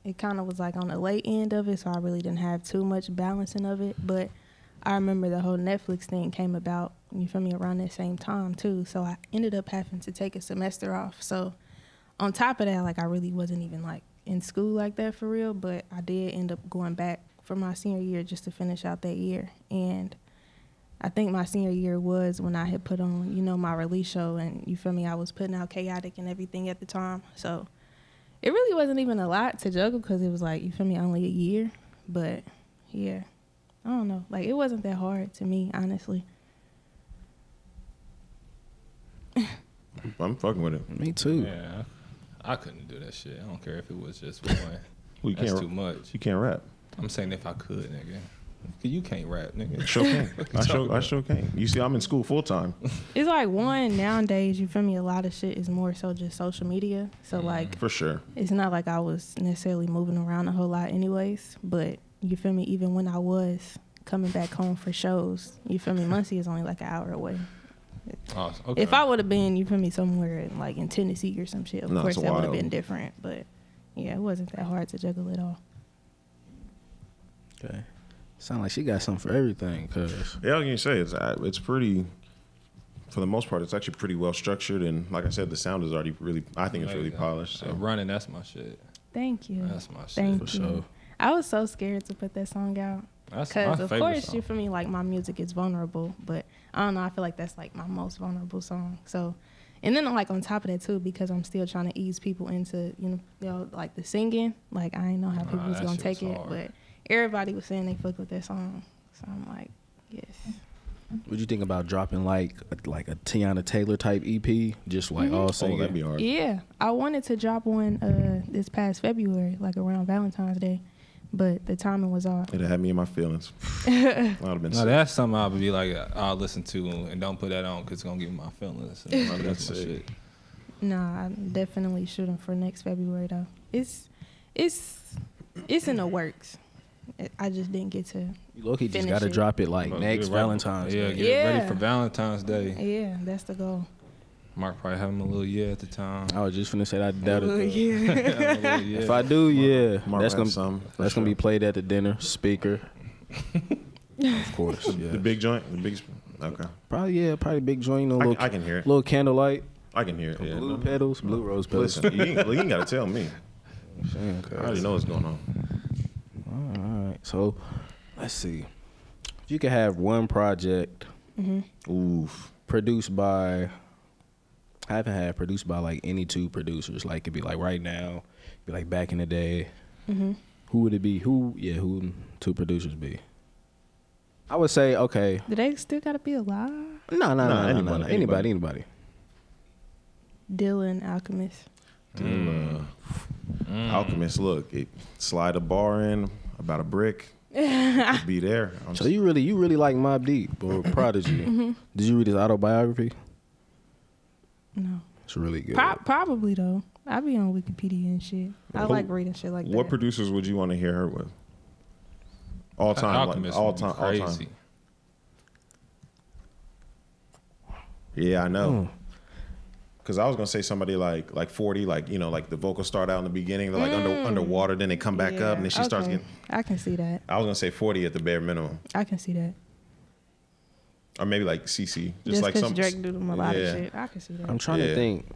D: it kind of was like on the late end of it, so I really didn't have too much balancing of it. But I remember the whole Netflix thing came about, you feel me, around that same time too. So I ended up having to take a semester off. So on top of that, like I really wasn't even like in school like that for real, but I did end up going back for my senior year just to finish out that year. And I think my senior year was when I had put on, you know, my release show, and you feel me, I was putting out Chaotic and everything at the time. So it really wasn't even a lot to juggle because it was like, you feel me, only a year. But yeah, I don't know. Like it wasn't that hard to me, honestly.
B: I'm fucking with it.
A: Me too.
C: Yeah, I couldn't do that shit. I don't care if it was just one.
B: Well, you
C: That's
B: can't,
C: too much.
B: You can't rap.
C: I'm saying if I could, nigga. You can't rap, nigga.
B: Sure can. I sure can. You see, I'm in school full time.
D: It's like one, nowadays, you feel me, a lot of shit is more so just social media. So like
B: For sure.
D: it's not like I was necessarily moving around a whole lot anyways, but you feel me, even when I was coming back home for shows, you feel me, Muncie is only like an hour away.
C: Oh, okay.
D: If I would have been, you feel me, somewhere in, like in Tennessee or some shit, of
B: No,
D: course
B: it's
D: that would have
B: wild.
D: been different. But yeah, it wasn't that hard to juggle it all.
A: Okay. Sound like she got something for everything, cuz.
B: Yeah, I was gonna say it's pretty. For the most part, it's actually pretty well structured, and like I said, the sound is already really. I think it's really polished. So.
C: Running, that's my shit.
D: Thank you.
C: That's my shit.
D: Thank
A: For
D: you.
A: sure.
D: I was so scared to put that song out.
C: That's my
D: Because, of
C: favorite
D: course,
C: song.
D: you feel me, like, my music is vulnerable. But, I don't know, I feel like that's, like, my most vulnerable song. So, and then, like, on top of that, too, because I'm still trying to ease people into, you know like, the singing. Like, I didn't know how people was
C: that
D: going to
C: shit
D: take
C: was
D: it.
C: hard.
D: But everybody was saying they fuck with that song. So, I'm like, yes.
A: What you think about dropping like a Tiana Taylor type EP, just like all
B: Oh,
A: singing?
B: that'd be hard.
D: Yeah. I wanted to drop one this past February, like, around Valentine's Day. But the timing was off.
B: It'd have me in my feelings. I'd have been
C: No,
B: sick.
C: that's something I'll be like, I'll listen to and don't put that on because it's gonna give me my feelings. And that's
B: That's
C: my
B: it.
C: shit.
D: Nah, I'm definitely shooting for next February though. It's in the works. I just didn't get to.
A: You low-key just
D: Finish
A: got to
D: it.
A: drop it like
C: But
A: next
C: get ready-
A: Valentine's
C: Yeah,
A: Day.
C: get ready
D: Yeah.
C: for Valentine's Day.
D: Yeah, that's the goal.
C: Mark probably have him a little yeah at the time.
A: I was just finna say that. I doubt it. though.
D: Yeah.
C: Have him a little yeah.
A: If I do, yeah,
B: Mark
A: that's
B: have
A: gonna
B: some, for
A: that's gonna
B: sure.
A: be played at the dinner speaker. Of course,
B: The
A: yeah.
B: big joint, the big. Okay,
A: Probably big joint, no little,
B: I can hear it.
A: little candlelight,
B: I can hear it. Yeah,
A: blue
B: no.
A: petals, blue rose petals.
B: Listen, you ain't gotta tell me.
A: Saying,
B: I already know what's going on.
A: All right, so let's see. If you could have one project
B: Oof.
A: produced by, I haven't had produced by like any two producers. Like it'd be like right now, be like back in the day. Who would it be? Who would two producers be? I would say okay.
D: Do they still gotta be alive?
A: No,
B: anybody.
A: anybody.
D: Dylan, Alchemist.
B: Alchemist, look, it slide a bar in about a brick. It'd be there.
A: So you really like Mobb Deep or Prodigy? Did you read his autobiography?
D: No.
A: It's really good.
D: Probably though. I be on Wikipedia and shit. I like reading shit like
B: What
D: that.
B: producers would you want to hear her with? All time,
C: Alchemist
B: all
C: would be
B: time, all
C: crazy.
B: time. Yeah, I know. Cause I was gonna say somebody like 40, like you know, like the vocals start out in the beginning, they're like underwater, then they come back up, and then she starts
D: okay.
B: getting.
D: I can see that.
B: I was gonna say 40 at the bare minimum,
D: I can see that.
B: or maybe like CC,
D: Just
B: like
D: because
B: some.
D: Drake do them a lot
B: yeah.
D: of shit. I can see that.
A: I'm trying
B: Yeah.
A: to think,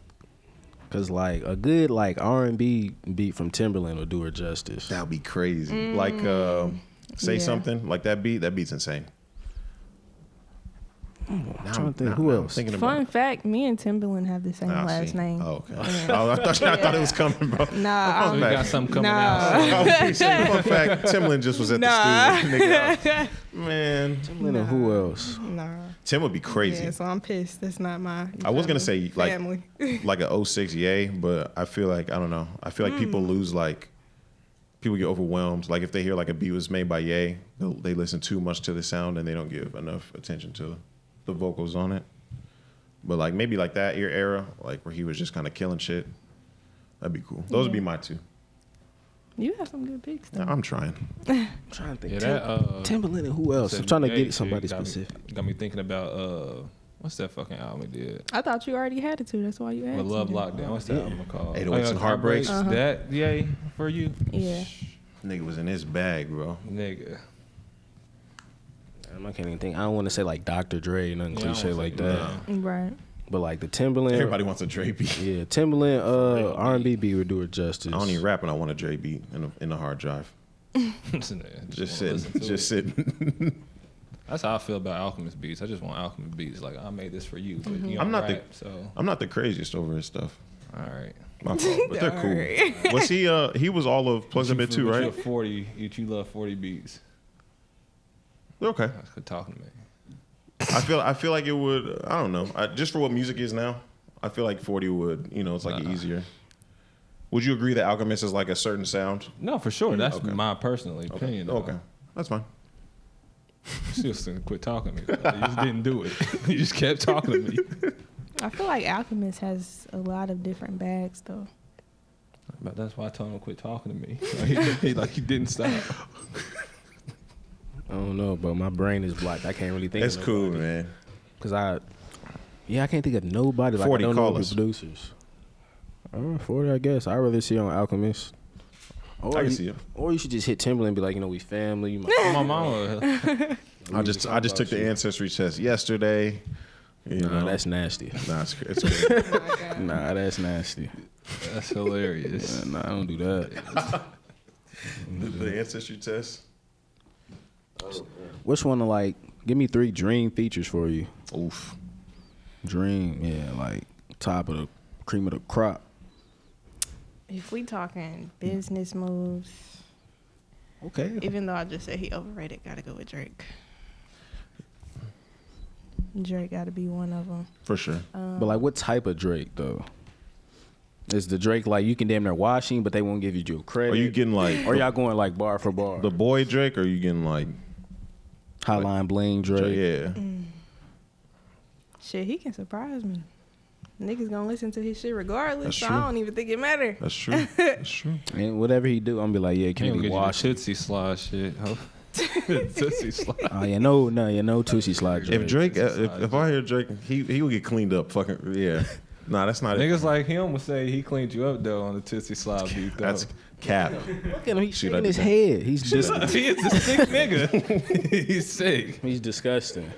A: cause like a good like R&B beat from Timberland will do her justice.
B: That would be crazy. Like say
D: Yeah.
B: something like that beat. That beat's insane.
A: I'm trying to think who else.
B: Thinking
D: Fun
B: about.
D: fact: me and Timberland have the same last
B: see.
D: name.
B: Oh, okay.
D: Yeah.
B: I thought it was coming, bro.
D: Nah,
C: So we got something coming
D: Nah.
C: out.
B: I was gonna say, fun fact, Timbaland just was at the studio. Nigga, man,
A: And who else?
D: nah.
B: Tim would be crazy.
D: Yeah, so I'm pissed. That's not my.
B: I was gonna say like
D: family.
B: like a 06 yay, but I feel like I don't know. I feel like people lose like people get overwhelmed. Like if they hear like a beat was made by Ye, they listen too much to the sound and they don't give enough attention to the vocals on it. But like maybe like that era, like where he was just kind of killing shit. That'd be cool. Those would be my two.
D: You have some good picks, though.
B: I'm trying.
A: I'm trying to think.
C: Yeah, that
A: Timberland and who else? I'm trying to get somebody specific.
C: Got me thinking about what's that fucking album he did?
D: I thought you already had it too. That's why you asked.
C: The Love
D: me.
C: Lockdown. What's that album called?
B: 808s and Heartbreaks.
C: That yay for you,
D: Yeah.
B: Nigga was in his bag, bro.
C: nigga.
A: I can't even think. I don't want to say like Dr. Dre, nothing cliche like that.
D: Right.
A: But like the Timberland.
B: Everybody wants a Dre beat.
A: Yeah, Timberland R&B beat would do it justice.
B: I don't even rap and I want a Dre beat in the hard drive. Just sitting.
C: That's how I feel about Alchemist beats. I just want Alchemist beats. Like I made this for you, but you
B: I'm
C: don't
B: not
C: rap, so
B: I'm not the craziest over his stuff.
C: all right.
B: My fault, but they're cool. Was he? He was all of Plugs a Bit too,
C: You're
B: right?
C: 40. You love 40 beats.
B: They're okay.
C: That's good talking to me.
B: I feel like it would. I don't know. Just for what music is now, I feel like 40 would. It's like easier. Would you agree that Alchemist is like a certain sound?
C: No, for sure. That's
B: Okay.
C: my personal opinion. though.
B: Okay, that's fine.
C: You still didn't quit talking to me. You just didn't do it. You just kept talking to me.
D: I feel like Alchemist has a lot of different bags, though.
C: But that's why I told him to quit talking to me. He didn't stop.
A: I don't know, but my brain is blocked. I can't really think.
B: It's
A: of
B: cool,
A: nobody.
B: man.
A: Cause I can't think of nobody. Like
B: 40,
A: I don't
B: call
A: know
B: us.
A: the producers. 40, I guess. I'd rather see on Alchemist. Or
B: I can
A: you,
B: see it.
A: Or you should just hit Timberland and be like, we family.
C: My mama.
B: I just took the ancestry test yesterday.
A: Nah, that's nasty.
B: Nah, it's good.
D: Oh my God.
A: Nah, that's nasty.
C: That's hilarious.
A: Nah, I don't do that.
B: the ancestry test.
A: Which one to give me 3 dream features for you?
B: Oof.
A: Dream, yeah, like top of the cream of the crop.
D: If we talking business moves,
A: Okay.
D: even though I just said he overrated, gotta go with Drake. Drake gotta be one of them.
B: For sure.
A: But what type of Drake though? Is the Drake you can damn near washing, but they won't give you your credit?
B: Are you getting
A: Or y'all going bar for bar?
B: the boy Drake, or are you getting
A: Hotline Bling Drake.
B: Yeah.
D: Shit, he can surprise me. Niggas gonna listen to his shit regardless,
B: That's
D: so
B: true.
D: I don't even think it matter.
B: That's true. That's true.
A: And whatever he do, I'm gonna be like, yeah,
C: He
A: can
C: gonna
A: he
C: get you the
A: wash it?
C: Tootsie Slide shit. Tootsie Slide.
A: Oh yeah, no Tootsie Slide Drake.
B: If Drake, if I hear Drake, he will get cleaned up. Fucking yeah. Nah, that's not it.
C: Niggas like him would say he cleaned you up though on the Tootsie Slide beat though.
B: That's cap.
A: Look at him, he's
B: Shoot,
A: shaking
B: I
A: his
B: did
A: head. He's
C: he is a sick nigga. He's sick.
A: he's disgusting.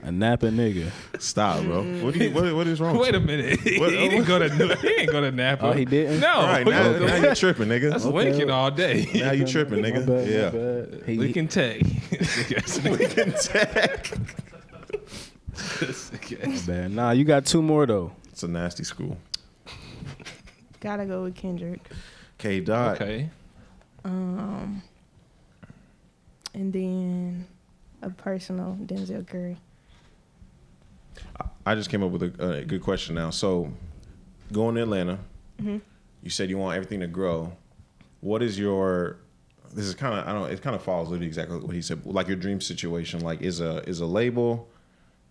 A: A napping nigga.
B: Stop, bro. What is wrong?
C: Wait a minute. He
B: What-
C: didn't go to Napa.
A: Oh, he didn't?
C: No.
B: All right, now you tripping, nigga.
C: That's winking all day.
B: Now you tripping,
A: My
B: nigga.
A: bad,
B: Yeah.
A: my bad. He-
C: Lincoln Tech.
B: Lincoln Tech.
A: my bad. Nah, you got 2 more though.
B: It's a nasty school.
D: Gotta go with Kendrick.
B: K. Dot.
C: Okay.
D: And then a personal Denzel Curry.
B: I just came up with a good question now. So, going to Atlanta,
D: Mm-hmm.
B: you said you want everything to grow. What is your? This is kind of I don't. It kind of follows literally exactly what he said. Like your dream situation. Like is a label,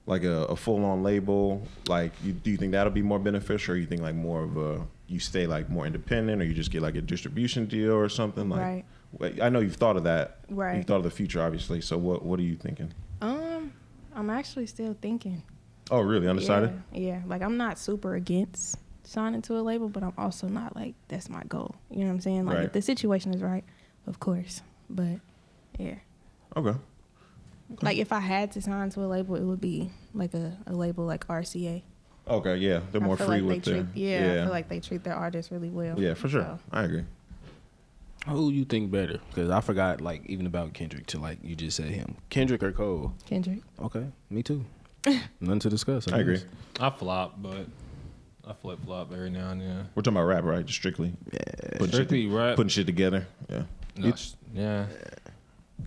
B: like a full on label. Like do you think that'll be more beneficial, or you think like more of a you stay like more independent, or you just get like a distribution deal or something like?
D: Right.
B: I know you've thought of that.
D: Right.
B: You've thought of the future, obviously. So what are you thinking?
D: I'm actually still thinking.
B: Oh, really? Undecided?
D: Yeah. Like I'm not super against signing to a label, but I'm also not like that's my goal. You know what I'm saying? Like
B: Right.
D: if the situation is right, of course. But yeah.
B: Okay.
D: Like if I had to sign to a label, it would be like a label like RCA.
B: Okay, yeah. They're
D: I
B: more
D: feel
B: free
D: like
B: with
D: they
B: their...
D: treat, I feel like they treat their artists really well.
B: Yeah, for sure.
D: So,
B: I agree.
A: Who you think better? Because I forgot even about Kendrick till you just said him. Kendrick or Cole?
D: Kendrick.
A: Okay, me too. Nothing to discuss.
B: I agree.
A: guess.
C: I flop, but I flip flop every now and then.
B: We're talking about rap, right? Just strictly. Putting
C: Strictly rap.
B: Putting shit together. Yeah.
C: No, yeah.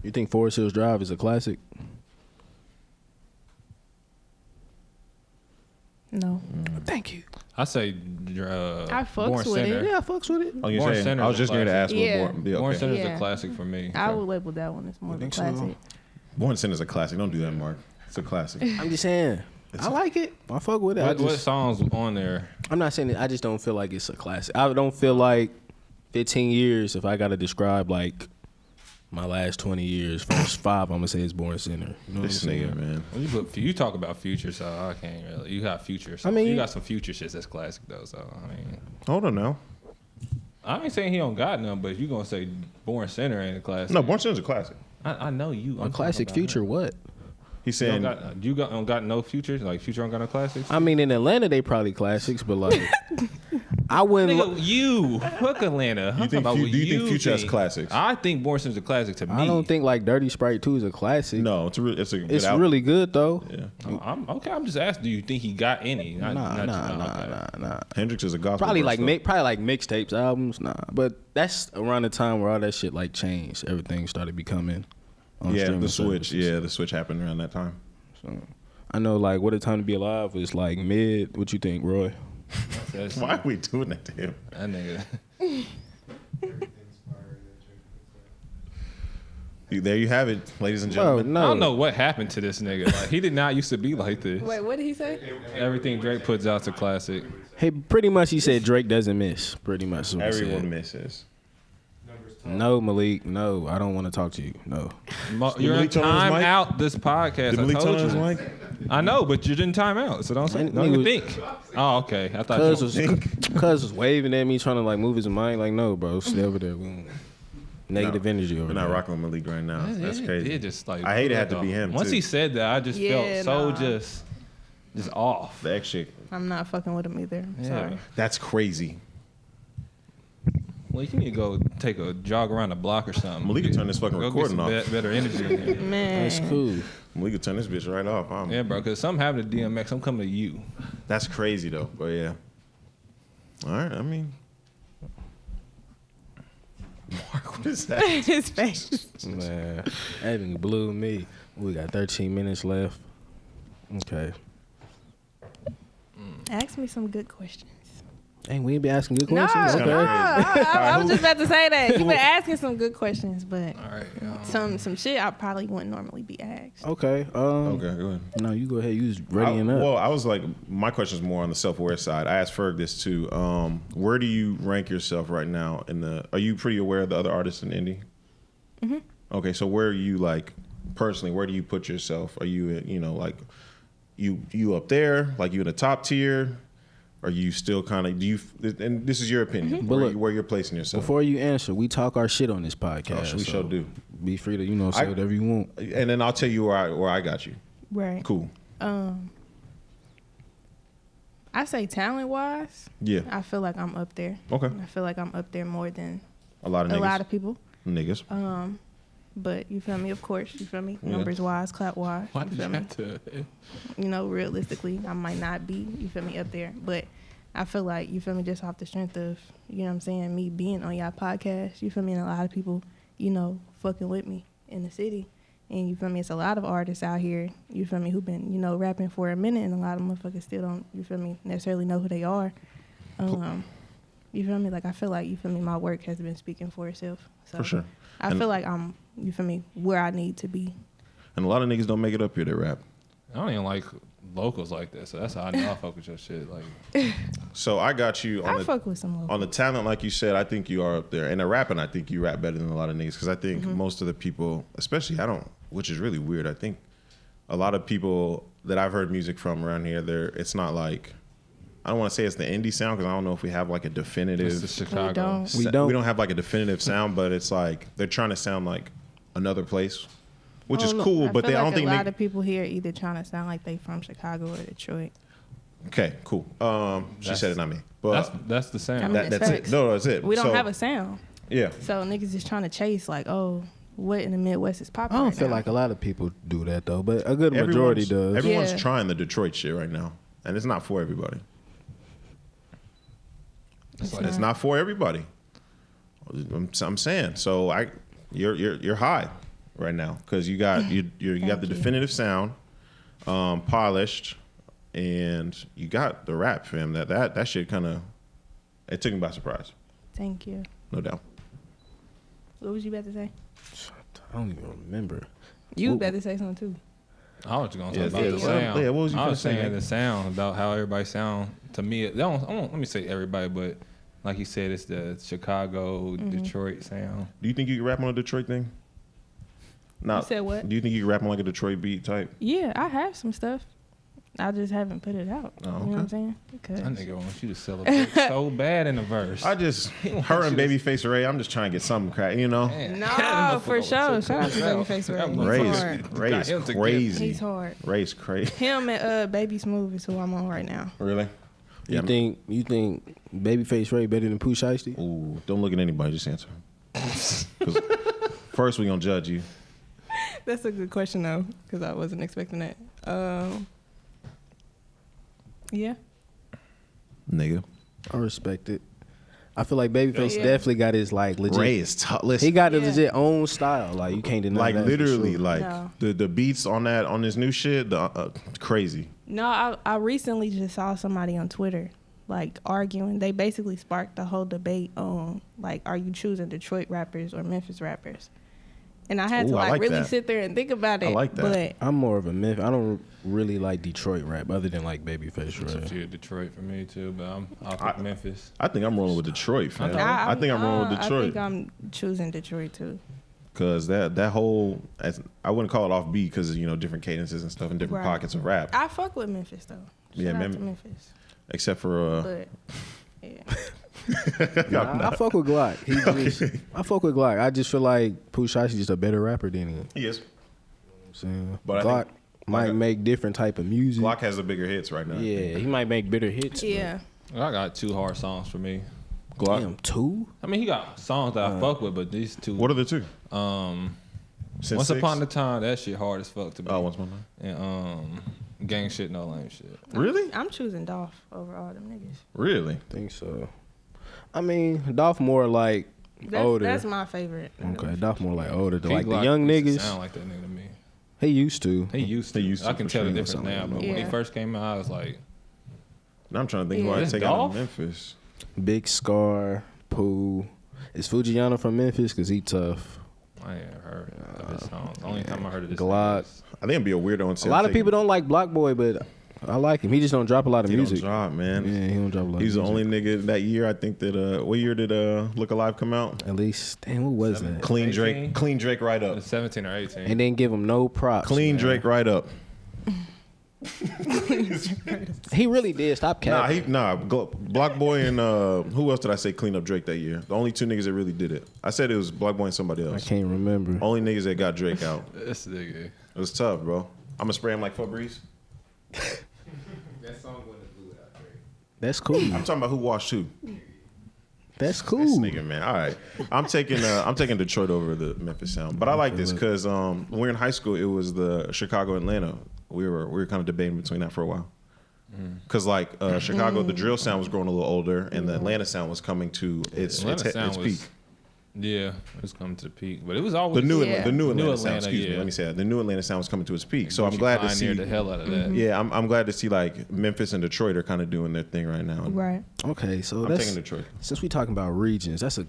A: You think Forest Hills Drive is a classic?
D: No.
A: Thank you.
C: I say
D: I fucks
C: Born
D: with
C: Center.
D: it.
A: Yeah, I fucks with it.
B: Oh, you're
C: Born
B: saying?
C: Center's
B: I was
C: a
B: just going to ask
C: classic.
D: Yeah.
B: what Born...
C: Born Center's
D: Yeah.
C: a classic for me.
D: I would label that one as more of a
A: think so?
D: classic.
B: Born Center's a classic. Don't do that, Mark. It's a classic.
A: I'm just saying. I like it. I fuck with it.
C: What songs on there?
A: I'm not saying it. I just don't feel like it's a classic. I don't feel like 15 years, if I got to describe like my last 20 years, first 5, I'm gonna say it's Born Center. You know what I'm
B: This
A: saying?
B: nigga, man.
C: When you talk about Future, so I can't really. You got Future. So
A: I mean,
C: you got some Future shit that's classic though. So I mean,
B: Hold on now.
C: I ain't saying he don't got none, but if you gonna say Born Center ain't a classic.
B: No, Born Center's a classic.
C: I know you.
A: A classic Future, what?
B: He's
C: You
B: saying
C: don't got no Future? Like Future don't got no classics?
A: I mean, in Atlanta, they probably classics, but like, I wouldn't.
C: Nigga, you fuck Atlanta.
B: you think do you think Future has classics?
C: I think Born Center's a classic to me.
A: I don't think like Dirty Sprite 2 is a classic.
B: No, it's a good
A: It's
B: album.
A: really good though.
B: Yeah.
C: I'm okay. I'm just asking. Do you think he got any?
A: Nah.
B: Hendrix is a gospel.
A: Probably
B: verse,
A: like
B: though.
A: mixtapes, albums. Nah, but that's around the time where all that shit like changed. Everything started becoming. On
B: Yeah,
A: streaming
B: the switch.
A: services.
B: Yeah, the switch happened around that time.
A: So, I know like What a Time to Be Alive was like mid. What you think, Roy?
B: Why are we doing that to him?
C: That nigga.
B: There you have it, ladies and
A: Bro,
B: gentlemen.
A: no.
C: I don't know what happened to this nigga. Like he did not used to be like this.
D: Wait, what did he say?
C: Everything Drake puts out's a classic.
A: Hey, pretty much he said Drake doesn't miss. Pretty much. is what he
B: Everyone
A: said.
B: misses.
A: No, Malik. No, I don't want to talk to you. No.
C: You're in
B: Malik turn on his
C: time
B: mic?
C: out this podcast.
B: Did
C: I
B: Malik
C: told
B: turn on his
C: you.
B: mic?
C: I know, but you didn't time out, so don't say.
A: Man,
C: Don't even
A: nigga
C: think. Oh, okay. I thought
A: Cuz
C: you.
A: was waving at me, trying to like move his mind. Like, no, bro, stay over there. Negative energy over
B: We're
A: there.
B: not rocking with Malik right now. That's crazy.
C: It just like
B: I hate it had to be him,
C: Once
B: too.
C: he said that, I just
D: Yeah,
C: felt so
D: nah.
C: just off.
B: The X chick.
D: I'm not fucking with him either.
C: Yeah.
D: Sorry.
B: That's crazy.
C: Well, you need to go take a jog around the block or something.
B: Malik can turn this fucking
C: Go get
B: recording
C: some
B: off.
C: better energy in here.
D: Man.
A: That's cool.
B: Malik can turn this bitch right off.
C: Yeah, bro, because something happened to DMX. I'm coming to you.
B: That's crazy though. But yeah. All right. I mean, Mark, what is that?
D: His face.
A: Man, that thing blew me. We got 13 minutes left. Okay.
D: Ask me some good questions.
A: Hey, we ain't be asking good
D: No,
A: questions.
B: kinda
A: Okay.
D: I was just about to say that. You've been asking some good questions, but
C: All right.
D: some shit I probably wouldn't normally be asked.
A: Okay.
B: Okay, go ahead.
A: No, you go ahead. You was readying up.
B: Well, I was like, my question is more on the self-aware side. I asked Ferg this too. Where do you rank yourself right now? Are you pretty aware of the other artists in indie? Mm-hmm. Okay, so where are you like personally? Where do you put yourself? Are you like you up there? Like you in the top tier? Are you still kind of and this is your opinion,
A: Mm-hmm. But look,
B: where you're placing yourself?
A: Before you answer, we talk our shit on this podcast.
B: we
A: so
B: sure do.
A: Be free to say whatever you want.
B: And then I'll tell you where I got you.
D: Right.
B: Cool.
D: I say talent wise,
B: Yeah.
D: I feel like I'm up there.
B: Okay.
D: I feel like I'm up there more than
B: A lot of
D: a
B: niggas.
D: lot of people.
B: Niggas.
D: But you feel me? Of course, you feel me?
B: Yeah.
D: Numbers wise, clap wise.
C: Why
D: You
C: did you
D: feel me?
C: have to?
D: Realistically, I might not be, you feel me, up there. But I feel like, you feel me, just off the strength of, you know what I'm saying, me being on y'all podcast, you feel me, and a lot of people, fucking with me in the city. And you feel me, it's a lot of artists out here, you feel me, who've been, rapping for a minute, and a lot of motherfuckers still don't, you feel me, necessarily know who they are. You feel me? Like, I feel like, you feel me, my work has been speaking for itself. So
B: For sure.
D: I feel like I'm, you feel me, where I need to be.
B: And a lot of niggas don't make it up here to rap.
C: I don't even like locals like that, so that's how I know I fuck with your shit. Like,
B: So I got you
D: I fuck with some
B: on
D: local.
B: the talent, like you said. I think you are up there, and the rapping, I think you rap better than a lot of niggas. Because I think
D: Mm-hmm.
B: most of the people, especially which is really weird. I think a lot of people that I've heard music from around here, it's not like, I don't want to say it's the indie sound because I don't know if we have like a definitive.
C: it's the Chicago.
D: don't.
A: We don't.
B: We don't have like a definitive sound, but it's like they're trying to sound like another place, which is cool. But
D: I
B: I don't think
D: a lot of people here either trying to sound like they from Chicago or Detroit.
B: Okay, cool. She said it, not me.
C: That's
B: But
C: the sound.
D: I mean,
B: that's it.
D: facts.
B: No, that's it.
D: We don't
B: So,
D: have a sound,
B: Yeah.
D: so niggas just trying to chase like, oh, what in the Midwest is
A: I
D: popular?
A: don't
D: right
A: feel
D: now?
A: like a lot of people do that though, but a good majority does.
B: Everyone's
D: Yeah.
B: trying the Detroit shit right now, and it's not for everybody. It's not for everybody. I'm saying. So you're high right now because you got you got the
D: you.
B: definitive sound, polished, and you got the rap, fam. That shit kind of it took me by surprise,
D: Thank you.
B: no doubt.
D: What was you about to say?
A: I don't even remember.
D: You
A: Well-
D: about to say something too.
C: I was going to
B: Yeah,
C: talk about
B: yeah,
C: the
B: well,
C: sound.
B: yeah, what was you
C: I
B: finna
C: was
B: say,
C: saying
B: man?
C: the sound about how everybody sound. To me, let me say everybody, but like you said, it's the Chicago,
D: Mm-hmm.
C: Detroit sound.
B: Do you think you can rap on a Detroit thing? No.
D: You said what?
B: Do you think you can rap on like a Detroit beat type?
D: Yeah, I have some stuff. I just haven't put it out.
B: Oh,
D: You know what
B: okay.
D: I'm saying? Because
C: That nigga wants you to celebrate so bad in the verse.
B: I just her and Babyface Ray. I'm just trying to get something crack. You know,
C: Man,
D: no,
C: that
D: for
C: motherfucker
D: sure.
C: was so
D: Shout out to
C: cool.
D: Babyface Ray.
C: That
D: He's
C: motherfucker-
D: hard.
B: Ray's
C: Got him together.
B: crazy.
D: He's hard.
B: Ray's crazy.
D: Him and Baby Smooth is who I'm on right now.
B: Really?
A: You think Babyface Ray better than Pooh Shiesty?
B: Ooh, don't look at anybody. Just answer. 'Cause first we gonna judge you.
D: That's a good question though, because I wasn't expecting that. Yeah.
B: Nigga.
A: I respect it. I feel like Babyface
D: Yeah.
A: definitely got his like legit.
B: Ray is tough.
A: He
B: Listen,
A: got his
D: Yeah.
A: legit own style. Like you can't deny
B: like
A: that for
B: literally,
A: sure.
B: like
D: No.
B: the beats on this new shit, crazy.
D: No, I recently just saw somebody on Twitter like arguing. They basically sparked the whole debate on like, are you choosing Detroit rappers or Memphis rappers? And I had
B: Ooh,
D: to
B: I like
D: really
B: that.
D: sit there and think about it.
B: I like that.
A: I'm more of a Memphis. I don't really like Detroit rap other than like Babyface
C: It's a
A: Ray.
C: few Detroit for me too, but I'll pick Memphis.
B: I think I'm rolling with Detroit, fam.
C: thought-
B: I think I'm rolling with
D: I
B: Detroit.
D: think I'm choosing Detroit too.
B: Cause that whole, I wouldn't call it off beat because different cadences and stuff in different
D: Right.
B: pockets of rap.
D: I fuck with Memphis though.
B: Yeah,
D: Shout out to
B: Mem-
D: Memphis.
B: Except for
D: But yeah.
A: Nah, I fuck with Glock. I fuck with Glock. I just feel like Pooh Shiesty's just a better rapper than him.
B: he is.
A: I'm saying
B: But I
A: Glock
B: think
A: might
B: Glock-
A: make different type of music.
B: Glock has the bigger hits right now.
A: Yeah, he might make better hits. but
D: Yeah.
C: I got 2 hard songs for me.
B: Glock.
A: Damn, 2?
C: I mean, he got songs that I fuck with, but these 2.
B: What are the two? Since
C: Once
B: six?
C: Upon a Time, that shit hard as fuck to me.
B: Oh, Once Upon a Time.
C: And Gang Shit, No Lame Shit.
B: Really?
D: I'm choosing Dolph over all them niggas.
B: Really?
A: Think so. I mean, Dolph more like older.
D: That's my favorite.
A: Okay, Dolph more like older.
C: P
A: Like the
C: Glock
A: young
C: used to
A: niggas,
C: sound like that nigga to me.
A: he used to.
C: He used to.
B: He used to,
C: I can
B: for
C: tell the
B: sure.
C: difference
A: Something
C: now,
A: like
C: but
A: that.
C: when he
D: Yeah.
C: first came out, I was like,
B: Now I'm trying to think who
D: Yeah.
B: I'd
C: This
B: take out
C: Dolph?
B: of Memphis.
A: Big Scar, Pooh. Is Fujiano from Memphis? Because he tough.
C: I ain't heard of his songs. The only time I heard of this
A: Glock.
C: nigga is-
B: I think it'd be a weirdo and say
A: A lot of people don't like Block Boy, but I like him. He just don't drop a lot of
B: He
A: music.
B: don't drop, man.
A: Yeah, he don't drop a lot
B: He's the
A: of
B: only
A: music.
B: nigga that year. I think that. What year did Look Alive come out?
A: At least, damn, what was that?
B: Clean
C: 18?
B: Drake. Clean Drake right up.
C: 17 or 18.
A: And then give him no props.
B: Clean
A: man.
B: Drake right up.
A: He really did. Stop capping.
B: Block Boy and who else did I say clean up Drake that year? The only two niggas that really did it. I said it was Block Boy and somebody
A: I
B: else.
A: can't remember.
B: Only niggas that got Drake out.
C: This nigga.
B: It was tough, bro. I'm gonna spray him like Febreze.
C: That song wouldn't do without Drake.
A: That's cool.
B: I'm talking about who washed who.
A: That's
B: This
A: cool.
B: nigga, man. All right, I'm taking Detroit over the Memphis sound, but I like this because when we were in high school, it was the Chicago Atlanta. We were kind of debating between that for a while. Because Chicago, the drill sound was growing a little older, and the Atlanta sound was coming to its
C: Atlanta sound
B: its
C: was-
B: peak.
C: Yeah, it was coming to the peak, but it was always
B: The new
D: Yeah.
B: Atlanta sound.
C: Atlanta,
B: Excuse me,
C: yeah.
B: let me say that. The new Atlanta sound was coming to its peak. So I'm
C: Gucci
B: glad to see.
C: pioneered the hell out of that.
B: Yeah, I'm glad to see like Memphis and Detroit are kind of doing their thing right now.
D: Right.
A: Okay, so
B: I'm
A: that's,
B: taking Detroit.
A: since we talking about regions, that's a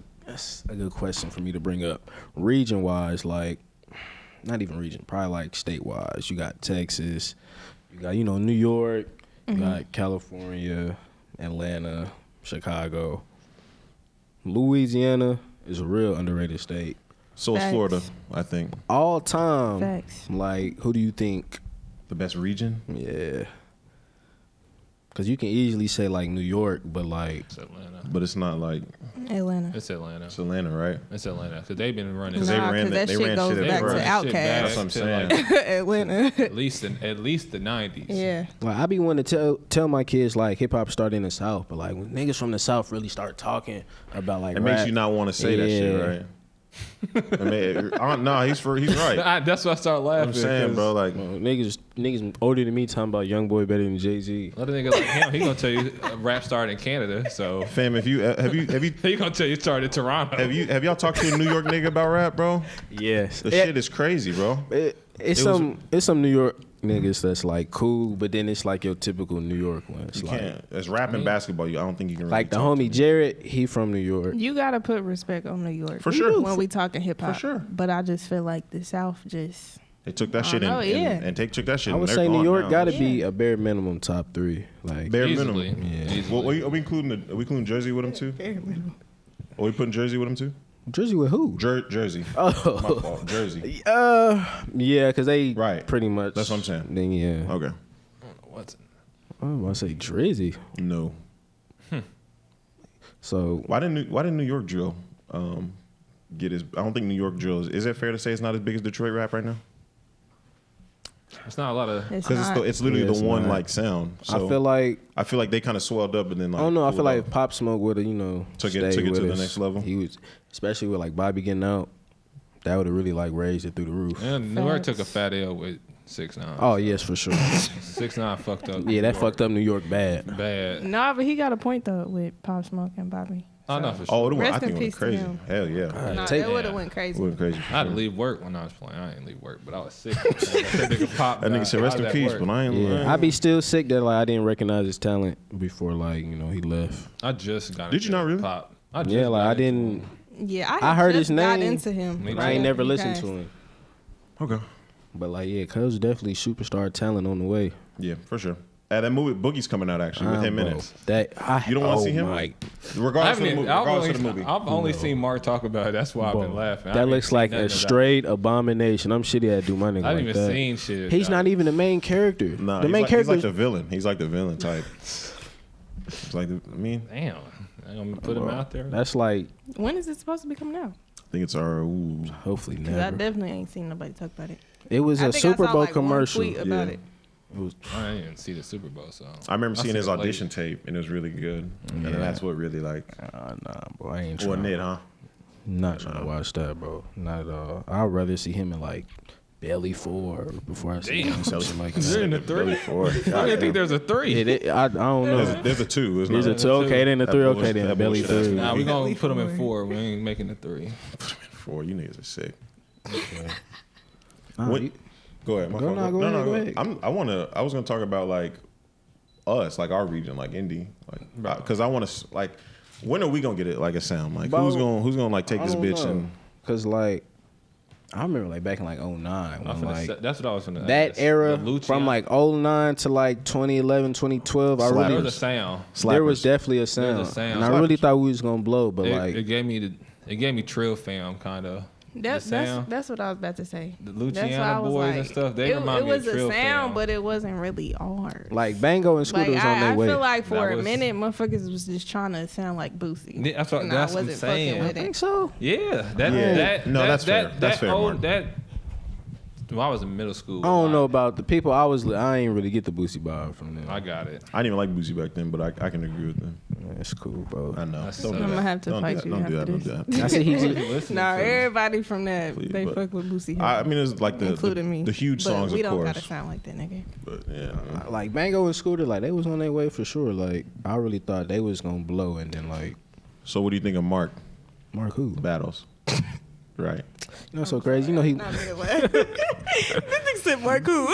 A: good question for me to bring up. Region wise, like not even region, probably like state wise. You got Texas, you got New York, you got California, Atlanta, Chicago, Louisiana is a real underrated state.
B: So is
D: Facts.
B: Florida, I think,
A: All time,
D: Facts.
A: like who do you think?
B: the best region.
A: Yeah, because you can easily say like New York, but like
C: It's Atlanta.
B: But it's not like
D: Atlanta.
C: It's Atlanta.
B: it's Atlanta, right?
C: It's Atlanta. Because they've been running.
B: Because they
D: Nah,
B: ran
D: 'cause
B: that-
D: that
B: they
D: shit
B: ran
D: goes
B: shit at
D: back
B: first.
D: to
C: Shit
D: Outkast.
C: back
B: That's what I'm
C: to,
B: saying.
C: like,
D: Atlanta.
C: at least the 90s.
D: Yeah.
A: Like I be wanting to tell my kids like hip hop started in the South, but like when niggas from the South really start talking about like
B: It
A: rap,
B: makes you not want to say that shit,
A: Yeah.
B: right? No, he's right.
C: That's why I started laughing.
B: I'm saying,
C: 'cause
B: bro, like
A: Well, niggas older than me talking about Young Boy better than Jay-Z.
C: Let a nigga like him, he gonna tell you rap started in Canada. So
B: fam, if you have you
C: he gonna tell you it started in Toronto.
B: have y'all talked to a New York nigga about rap, bro?
A: Yes,
B: The shit is crazy, bro.
A: it's some New York niggas that's like cool, but then it's like your typical New York ones.
B: You
A: Like,
B: can't. It's rap and basketball. I don't think you can. Really
A: like the
B: talk
A: homie Jared, he from New York.
D: You gotta put respect on New York.
B: For sure.
D: When we talking hip hop.
B: For sure.
D: But I just feel like the South just
B: They took that shit
D: know,
B: and took that shit.
A: I would
B: and
A: say
B: they're
A: New
B: gone
A: York
B: now.
A: got to be a bare minimum top 3. Like
B: bare
C: Easily.
B: minimum.
A: Yeah.
C: Easily.
B: Well, are we including Jersey with them too?
D: Bare minimum.
B: Are we putting Jersey with them too?
A: Jersey with who?
B: Jersey.
A: Oh,
B: My fault. Jersey.
A: yeah, because they
B: Right.
A: pretty much.
B: That's what I'm saying.
A: Then yeah,
B: Okay.
C: What's
A: I'm about to say Drizzy.
B: No.
A: So
B: Why didn't New York drill get his? I don't think New York drill is it fair to say it's not as big as Detroit rap right now?
C: It's not a lot of.
D: It's
B: Because
D: not.
B: it's literally
A: Yeah, it's
B: the one
A: not.
B: like sound. So
A: I feel like
B: they kind of swelled up and then like
A: I don't know. I feel
B: pulled
A: like
B: off.
A: Pop Smoke would have
B: Took it
A: stayed
B: to
A: with
B: the
A: us.
B: next level?
A: He was, especially with like Bobby getting out, that would have really like raised it through the roof.
C: And New York took a
D: Facts.
C: fat L with 6ix9ine.
A: Oh yes, for sure.
C: 6ix9ine fucked up.
A: Yeah, that fucked up New York bad.
C: Bad.
D: No, but he got a point though with Pop Smoke and Bobby.
C: Oh no, for sure.
B: Oh, it went, I
D: Rest
B: think
D: in
B: it went
D: peace to
B: crazy.
D: him.
B: Hell yeah.
D: Nah,
A: take-
D: that would have
C: Yeah.
D: went
B: It
D: crazy.
B: went crazy.
C: I had to leave work when I was playing. I didn't leave work, but I was sick. that nigga Pop.
B: That nigga said rest in peace, but I ain't.
A: Yeah, I be still sick that like I didn't recognize his talent before like he left.
C: I just got.
B: Did you
C: into
B: not really?
C: Pop. I just
A: Yeah, like
C: got
A: I
C: into
A: didn't.
D: Yeah,
A: I heard
D: just
A: his
D: got
A: name,
D: into him.
C: Me
A: But
C: too.
A: I ain't never
D: He
A: listened
D: passed.
A: to him.
B: Okay.
A: But like cuz definitely superstar talent on the way.
B: Yeah, for sure. That movie Boogie's coming out actually within
A: Bro,
B: minutes.
A: You
B: don't wanna see him? Regardless of the movie. Regardless of the movie.
C: I've only seen Mark talk about it. That's why I've been laughing. I
A: That
C: haven't
A: looks
C: seen
A: like
C: nothing
A: a
C: about it.
A: straight abomination. I'm shitty at do my nigga
C: I haven't
A: like
C: even
A: that.
C: seen shit.
A: He's not even the main character.
B: Nah,
A: the main character.
B: He's like the villain. He's like the villain type. It's like
C: Damn. I'm gonna put him out there.
A: That's like
D: When is it supposed to be coming out?
B: I think it's our. Ooh.
A: hopefully
D: Because I
A: never.
D: definitely ain't seen nobody talk about it.
A: It was
D: I
A: a
D: think I
A: Super
D: saw,
A: Bowl
D: like, one
A: commercial.
D: tweet about
B: Yeah.
D: it.
A: It was
C: I didn't even see the Super Bowl, so
B: I remember seeing
C: see
B: his
C: it late.
B: audition tape and it was really good. And then that's what really like
A: nah, bro. I ain't
B: wasn't
A: trying.
B: it, huh?
A: Not trying to watch that, bro. Not at all. I'd rather see him in like Belly 4 before I see him in something like
C: You're in
A: that.
C: the 3.
B: Four.
C: I didn't think there's a 3.
A: I don't know.
B: There's a 2. It's
A: There's
B: not
A: a 2. Okay, then a
B: That
A: 3.
B: bullshit-
A: Okay, then
B: that
A: Belly
B: bullshit ass
A: 3.
C: Nah, we gonna
D: Belly
C: put him in
D: 4.
C: 4. We ain't making the 3.
B: 4. You niggas are sick.
A: Nah,
B: What-
A: you-
B: Go ahead. My
A: Go,
B: fault.
A: nah, go ahead, go ahead.
B: I was gonna talk about like us, like our region, like Indy, like because I want to like. When are we gonna get it like a sound? Like
A: Bro,
B: who's gonna like take
A: I
B: this
A: don't
B: bitch
A: know.
B: and
A: Cause like I remember like back in like 09 when like
C: That's what I was gonna.
A: that
C: ask.
A: era
C: The Lucian.
A: from like 09 to like 2011, 2012. I
B: Slappers.
C: There
A: really
C: was a sound.
A: there was
B: Slappers.
A: definitely a
C: There's
A: sound,
C: a sound.
A: and I really thought we was gonna blow, but
C: It gave me Trill Fam kind of.
D: That's what I was about to say.
C: The
D: That's why
C: Luciano
D: I was
C: boys
D: like,
C: and stuff. They
D: it
C: remind me of
D: was a
C: Trill
D: sound,
C: Fam.
D: but it wasn't really ours.
A: like Bango and Scooter
D: Like
A: was on their
D: I
A: way.
D: feel like for
C: That
D: a
C: was-
D: minute, motherfuckers was just trying to sound like Boosie.
C: Yeah, that's what-
D: And
C: that's
D: I
C: what I'm
D: wasn't
C: saying.
D: fucking
A: I
D: with
A: think
D: it.
A: so.
C: Yeah,
B: that's fair. That's fair, Mark.
C: When I was in middle school.
A: I don't know about the people I ain't really get the Boosie bar from them.
C: I got it.
B: I didn't even like Boosie back then, but I can agree with them.
A: It's cool, bro.
B: I know.
C: That's
B: Don't
C: so-
B: do
D: I'm
B: that.
D: gonna have to
B: Don't do
D: fight
B: that.
D: you
B: Don't do that.
D: after
B: Don't do
D: this.
B: that.
A: I said he just,
D: Nah, everybody from that
B: Please,
D: they
B: but-
D: fuck with Boosie.
B: I mean, it's like
D: including me.
B: the huge
D: But
B: songs,
D: we
B: of
D: don't
B: course.
D: gotta sound like that nigga.
B: But yeah,
A: like Bango and Scooter, like they was on their way for sure. Like I really thought they was gonna blow, and then like
B: So what do you think of Mark
A: Mark who?
B: battles? Right.
A: You know, so crazy. You know he.
D: Not me. This nigga said Marku.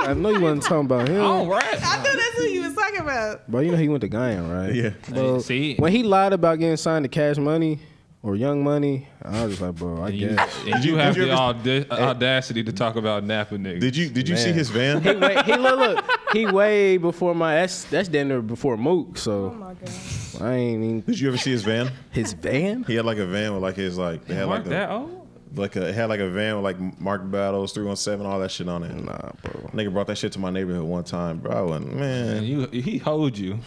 A: I know you wasn't talking about him,
C: All right.
D: I knew that's who you was talking about.
A: bro. You know he went to Guyana, right?
B: Yeah.
A: Bro,
C: See?
A: when he lied about getting signed to Cash Money or Young Money, I was just like, bro, I guess.
C: And you have
B: did you
C: the audacity to talk about Napa niggas.
B: Did you see
A: Man.
B: his van?
A: He look. He way before my. That's damn near before Mook.
D: Oh
A: So
D: my god.
A: I ain't even
B: Did you ever see his van?
A: his van.
B: He had like a van with like his like they had
C: Mark
B: like a,
C: that old?
B: it had like a van with like Mark Battles, 317, all that shit on it.
A: Nah, bro.
B: Nigga brought that shit to my neighborhood one time, bro. I went, man.
C: And he hold you.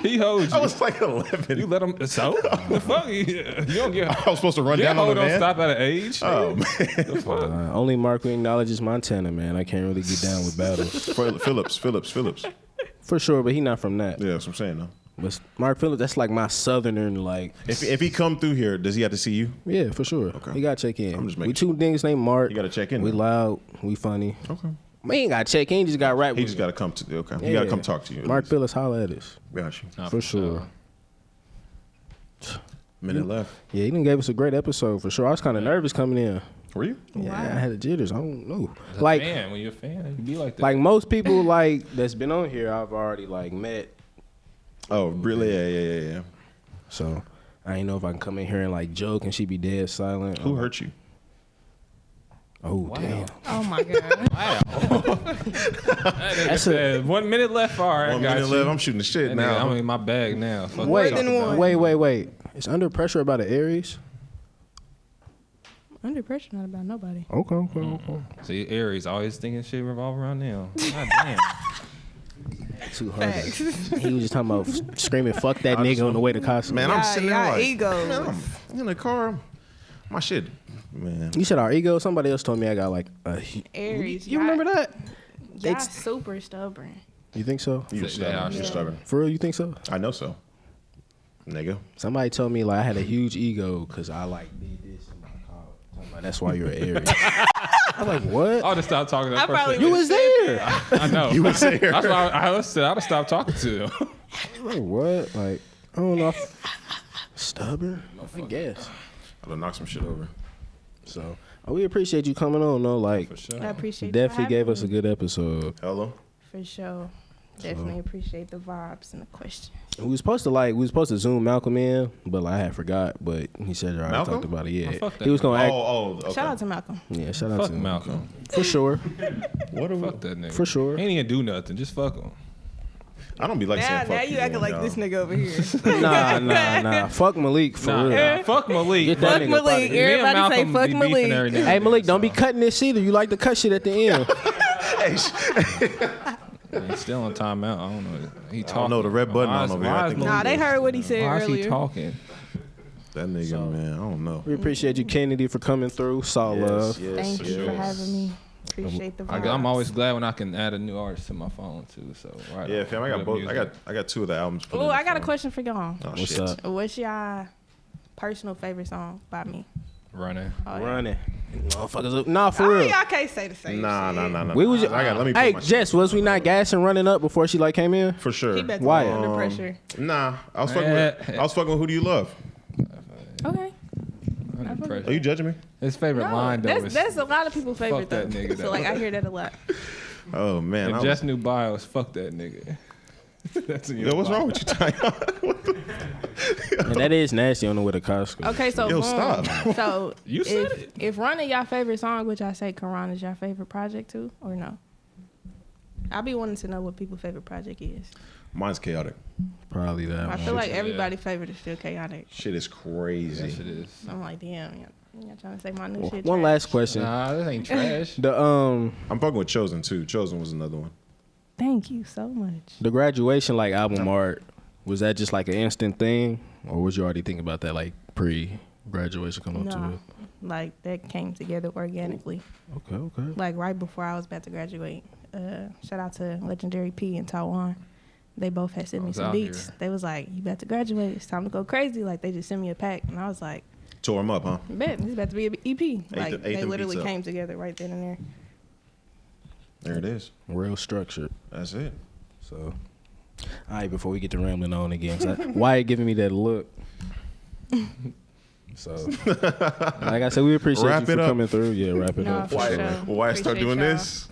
C: He holds you.
B: I was like 11.
C: You let him. So the fuck? You don't get.
B: I was supposed to run
C: Your
B: down on
C: hold
B: the
C: don't
B: van.
C: stop at an age.
B: Oh man,
C: The fuck?
A: Only Mark who acknowledges Montana, man. I can't really get down with battles
B: Phillips.
A: for sure, but he not from that.
B: Yeah, that's what I'm saying though.
A: But Mark Phillips, that's like my southern like.
B: If he come through here, does he have to see you?
A: Yeah, for sure.
B: Okay.
A: He got to check in.
B: I'm just
A: We
B: making
A: two niggas named Mark.
B: You gotta check in
A: We
B: now.
A: loud. We funny.
B: Okay.
A: We ain't got to check in. He just got rap.
B: He
A: with
B: just
A: me.
B: gotta come to. Okay. He
A: Yeah.
B: gotta come talk to you. at
A: Mark
B: least.
A: Phillips, holla at us.
B: Got you.
C: Nah,
A: For sure.
B: Minute left.
A: Yeah, he done gave us a great episode for sure. I was kind of nervous coming in.
B: Were you?
A: Yeah,
D: Wow.
A: I had the jitters. I don't know.
C: As a
A: Like,
C: fan, when you're a fan, you be like that.
A: like most people like that's been on here, I've already like met.
B: Oh, really? Yeah.
A: So I ain't know if I can come in here and like joke and she be dead silent.
B: Who hurt you?
A: Oh damn.
D: Oh my god.
C: Wow. That's 1 minute left. All right,
B: 1
C: got
B: minute
C: you.
B: left. I'm shooting the shit
C: That
B: now.
C: nigga, I'm in my bag now. Fuck
A: Wait,
C: what you talking about.
A: wait. It's Under Pressure about an Aries?
D: Under pressure, not about nobody.
A: Okay.
C: See, Aries always thinking shit revolve around them. God damn.
A: Too hard. He was just talking about screaming "fuck that nigga" on the way to Costco.
B: Man, I'm sitting there like,
F: egos.
B: man, I'm in the car. My shit, man.
A: You said our ego. Somebody else told me I got like a.
D: Aries.
A: You remember that?
D: Y'all super stubborn.
A: You think so?
B: You're stubborn. You're stubborn.
A: For real, you think so?
B: I know so. Nigga.
A: Somebody told me like I had a huge ego because I like did this in my car. Talking about, that's why you're an Aries. I'm like, what?
C: I'll just stop talking to that
F: I probably
C: person.
A: You was there.
C: I know.
B: You was there.
C: That's why I said I'd have stopped talking to them.
A: Like, what? Like, I don't know. Stubborn? I guess.
B: I'm gonna knock some shit over.
A: So we appreciate you coming on though. Like,
C: For sure.
D: I appreciate
A: definitely
D: you
A: gave
D: having
A: us a
D: me.
A: good episode.
B: Hello.
D: For sure. Definitely appreciate the vibes and the questions.
A: We was supposed to Zoom Malcolm in, but like, I had forgot. But he said you already
B: Malcolm?
A: talked about it. Yeah,
C: Oh, fuck that
A: he was gonna act.
B: Okay.
D: Shout out to Malcolm.
A: Yeah, shout out
C: Fuck
A: to him.
C: Malcolm.
A: For sure.
B: What are we?
C: Fuck that nigga.
A: For sure.
C: He ain't even do nothing. Just fuck him.
B: I don't be like saying fuck
F: Now you acting
B: people,
F: like
B: y'all.
F: this nigga over here.
A: Nah. Fuck Malik for real.
C: Nah, fuck Malik.
A: Get that
F: Fuck
A: nigga
F: Malik.
A: up outta here.
C: Me and
F: Everybody say
C: Malcolm
F: fuck
C: be beefing
F: Malik.
C: every now and
A: Hey
C: then,
A: Malik, don't be
C: so.
A: cutting this either. You like to cut shit at the end.
C: He's still on timeout. I don't know. He talking.
B: I don't know the red button
C: Why
B: on
C: is-
B: over here.
C: why
B: I
C: is
B: think
C: Malik-
F: Nah, they heard what he said
C: Why is he
F: earlier.
C: talking?
B: That nigga, man. I don't know.
A: We appreciate you, Kennedy, for coming through. Saw love.
D: Thank you for having me. Appreciate the vibes.
C: I'm always glad when I can add a new artist to my phone too. So right.
B: Yeah,
C: on.
B: fam. I got
C: Good
B: both.
C: music.
B: I got 2 of the albums. put
D: Oh,
B: in the
D: I got a
B: phone.
D: question for y'all.
B: Oh,
A: What's
B: shit.
A: up?
D: What's y'all personal favorite song by me?
C: Running.
D: Oh, yeah.
A: Running. Motherfuckers up. Nah, for
F: Oh,
A: real.
F: y'all can't say the same
B: Nah.
A: We was.
B: I got. Let me.
A: Hey,
B: put my shit
A: Jess, was we not gassing running up before she like came in?
B: for sure.
F: He better
A: Why?
F: be under pressure.
B: Nah, I was fucking. With, I was fucking with Who Do You Love?
D: Okay.
C: Under pressure.
B: Are you judging me?
C: His favorite line though is
D: that's a lot of people's favorite
C: that
D: though.
C: nigga,
D: So
C: though.
D: like I hear that a lot.
B: Oh man.
C: if
B: I was-
C: Jess' new bio is fuck that nigga. That's in your
B: Yo, what's
C: bio.
B: wrong with you, Ty?
A: And that is nasty on the way to Costco.
D: Okay, so
B: Yo,
D: boom.
B: stop.
D: So
C: You said it.
D: if running y'all favorite song, which I say Quran is your favorite project too, or no? I be wanting to know what people's favorite project is.
B: Mine's chaotic.
A: Probably that
D: I
A: one.
D: feel like
C: yeah.
D: everybody's favorite is still chaotic.
B: Shit is crazy.
C: That shit is.
D: I'm like, damn, y'all trying to say my new shit.
A: One
D: trash.
A: last question.
C: Nah, this ain't trash.
A: The
B: I'm fucking with Chosen too. Chosen was another one.
D: Thank you so much.
A: the graduation like album art, was that just like an instant thing, or was you already thinking about that like pre-graduation coming up to
D: No,
A: it?
D: like that came together organically.
A: Okay.
D: Like right before I was about to graduate. Shout out to Legendary P in Taiwan. They both had sent
C: I
D: me
C: was
D: some
C: out
D: beats.
C: here.
D: They was like, "You about to graduate? It's time to go crazy!" Like they just sent me a pack, and I was like,
B: Tore him up, huh?
D: "Bet this about to be an EP." Like
B: ate
D: they
B: them
D: literally
B: beats up.
D: came together right then and there.
B: There it is.
A: Real structured.
B: That's it.
A: So, all right, before we get to rambling on again, why giving me that look? So, like I said, we appreciate
B: Wrap
A: you for
B: it up.
A: coming through. Yeah, wrap it
D: No,
A: up.
D: for
B: Why?
D: sure.
B: Why I start
D: Appreciate
B: doing
D: y'all.
B: this?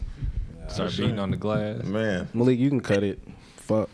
C: Start beating on the glass.
B: Man.
A: Malik, you can cut it. Fuck.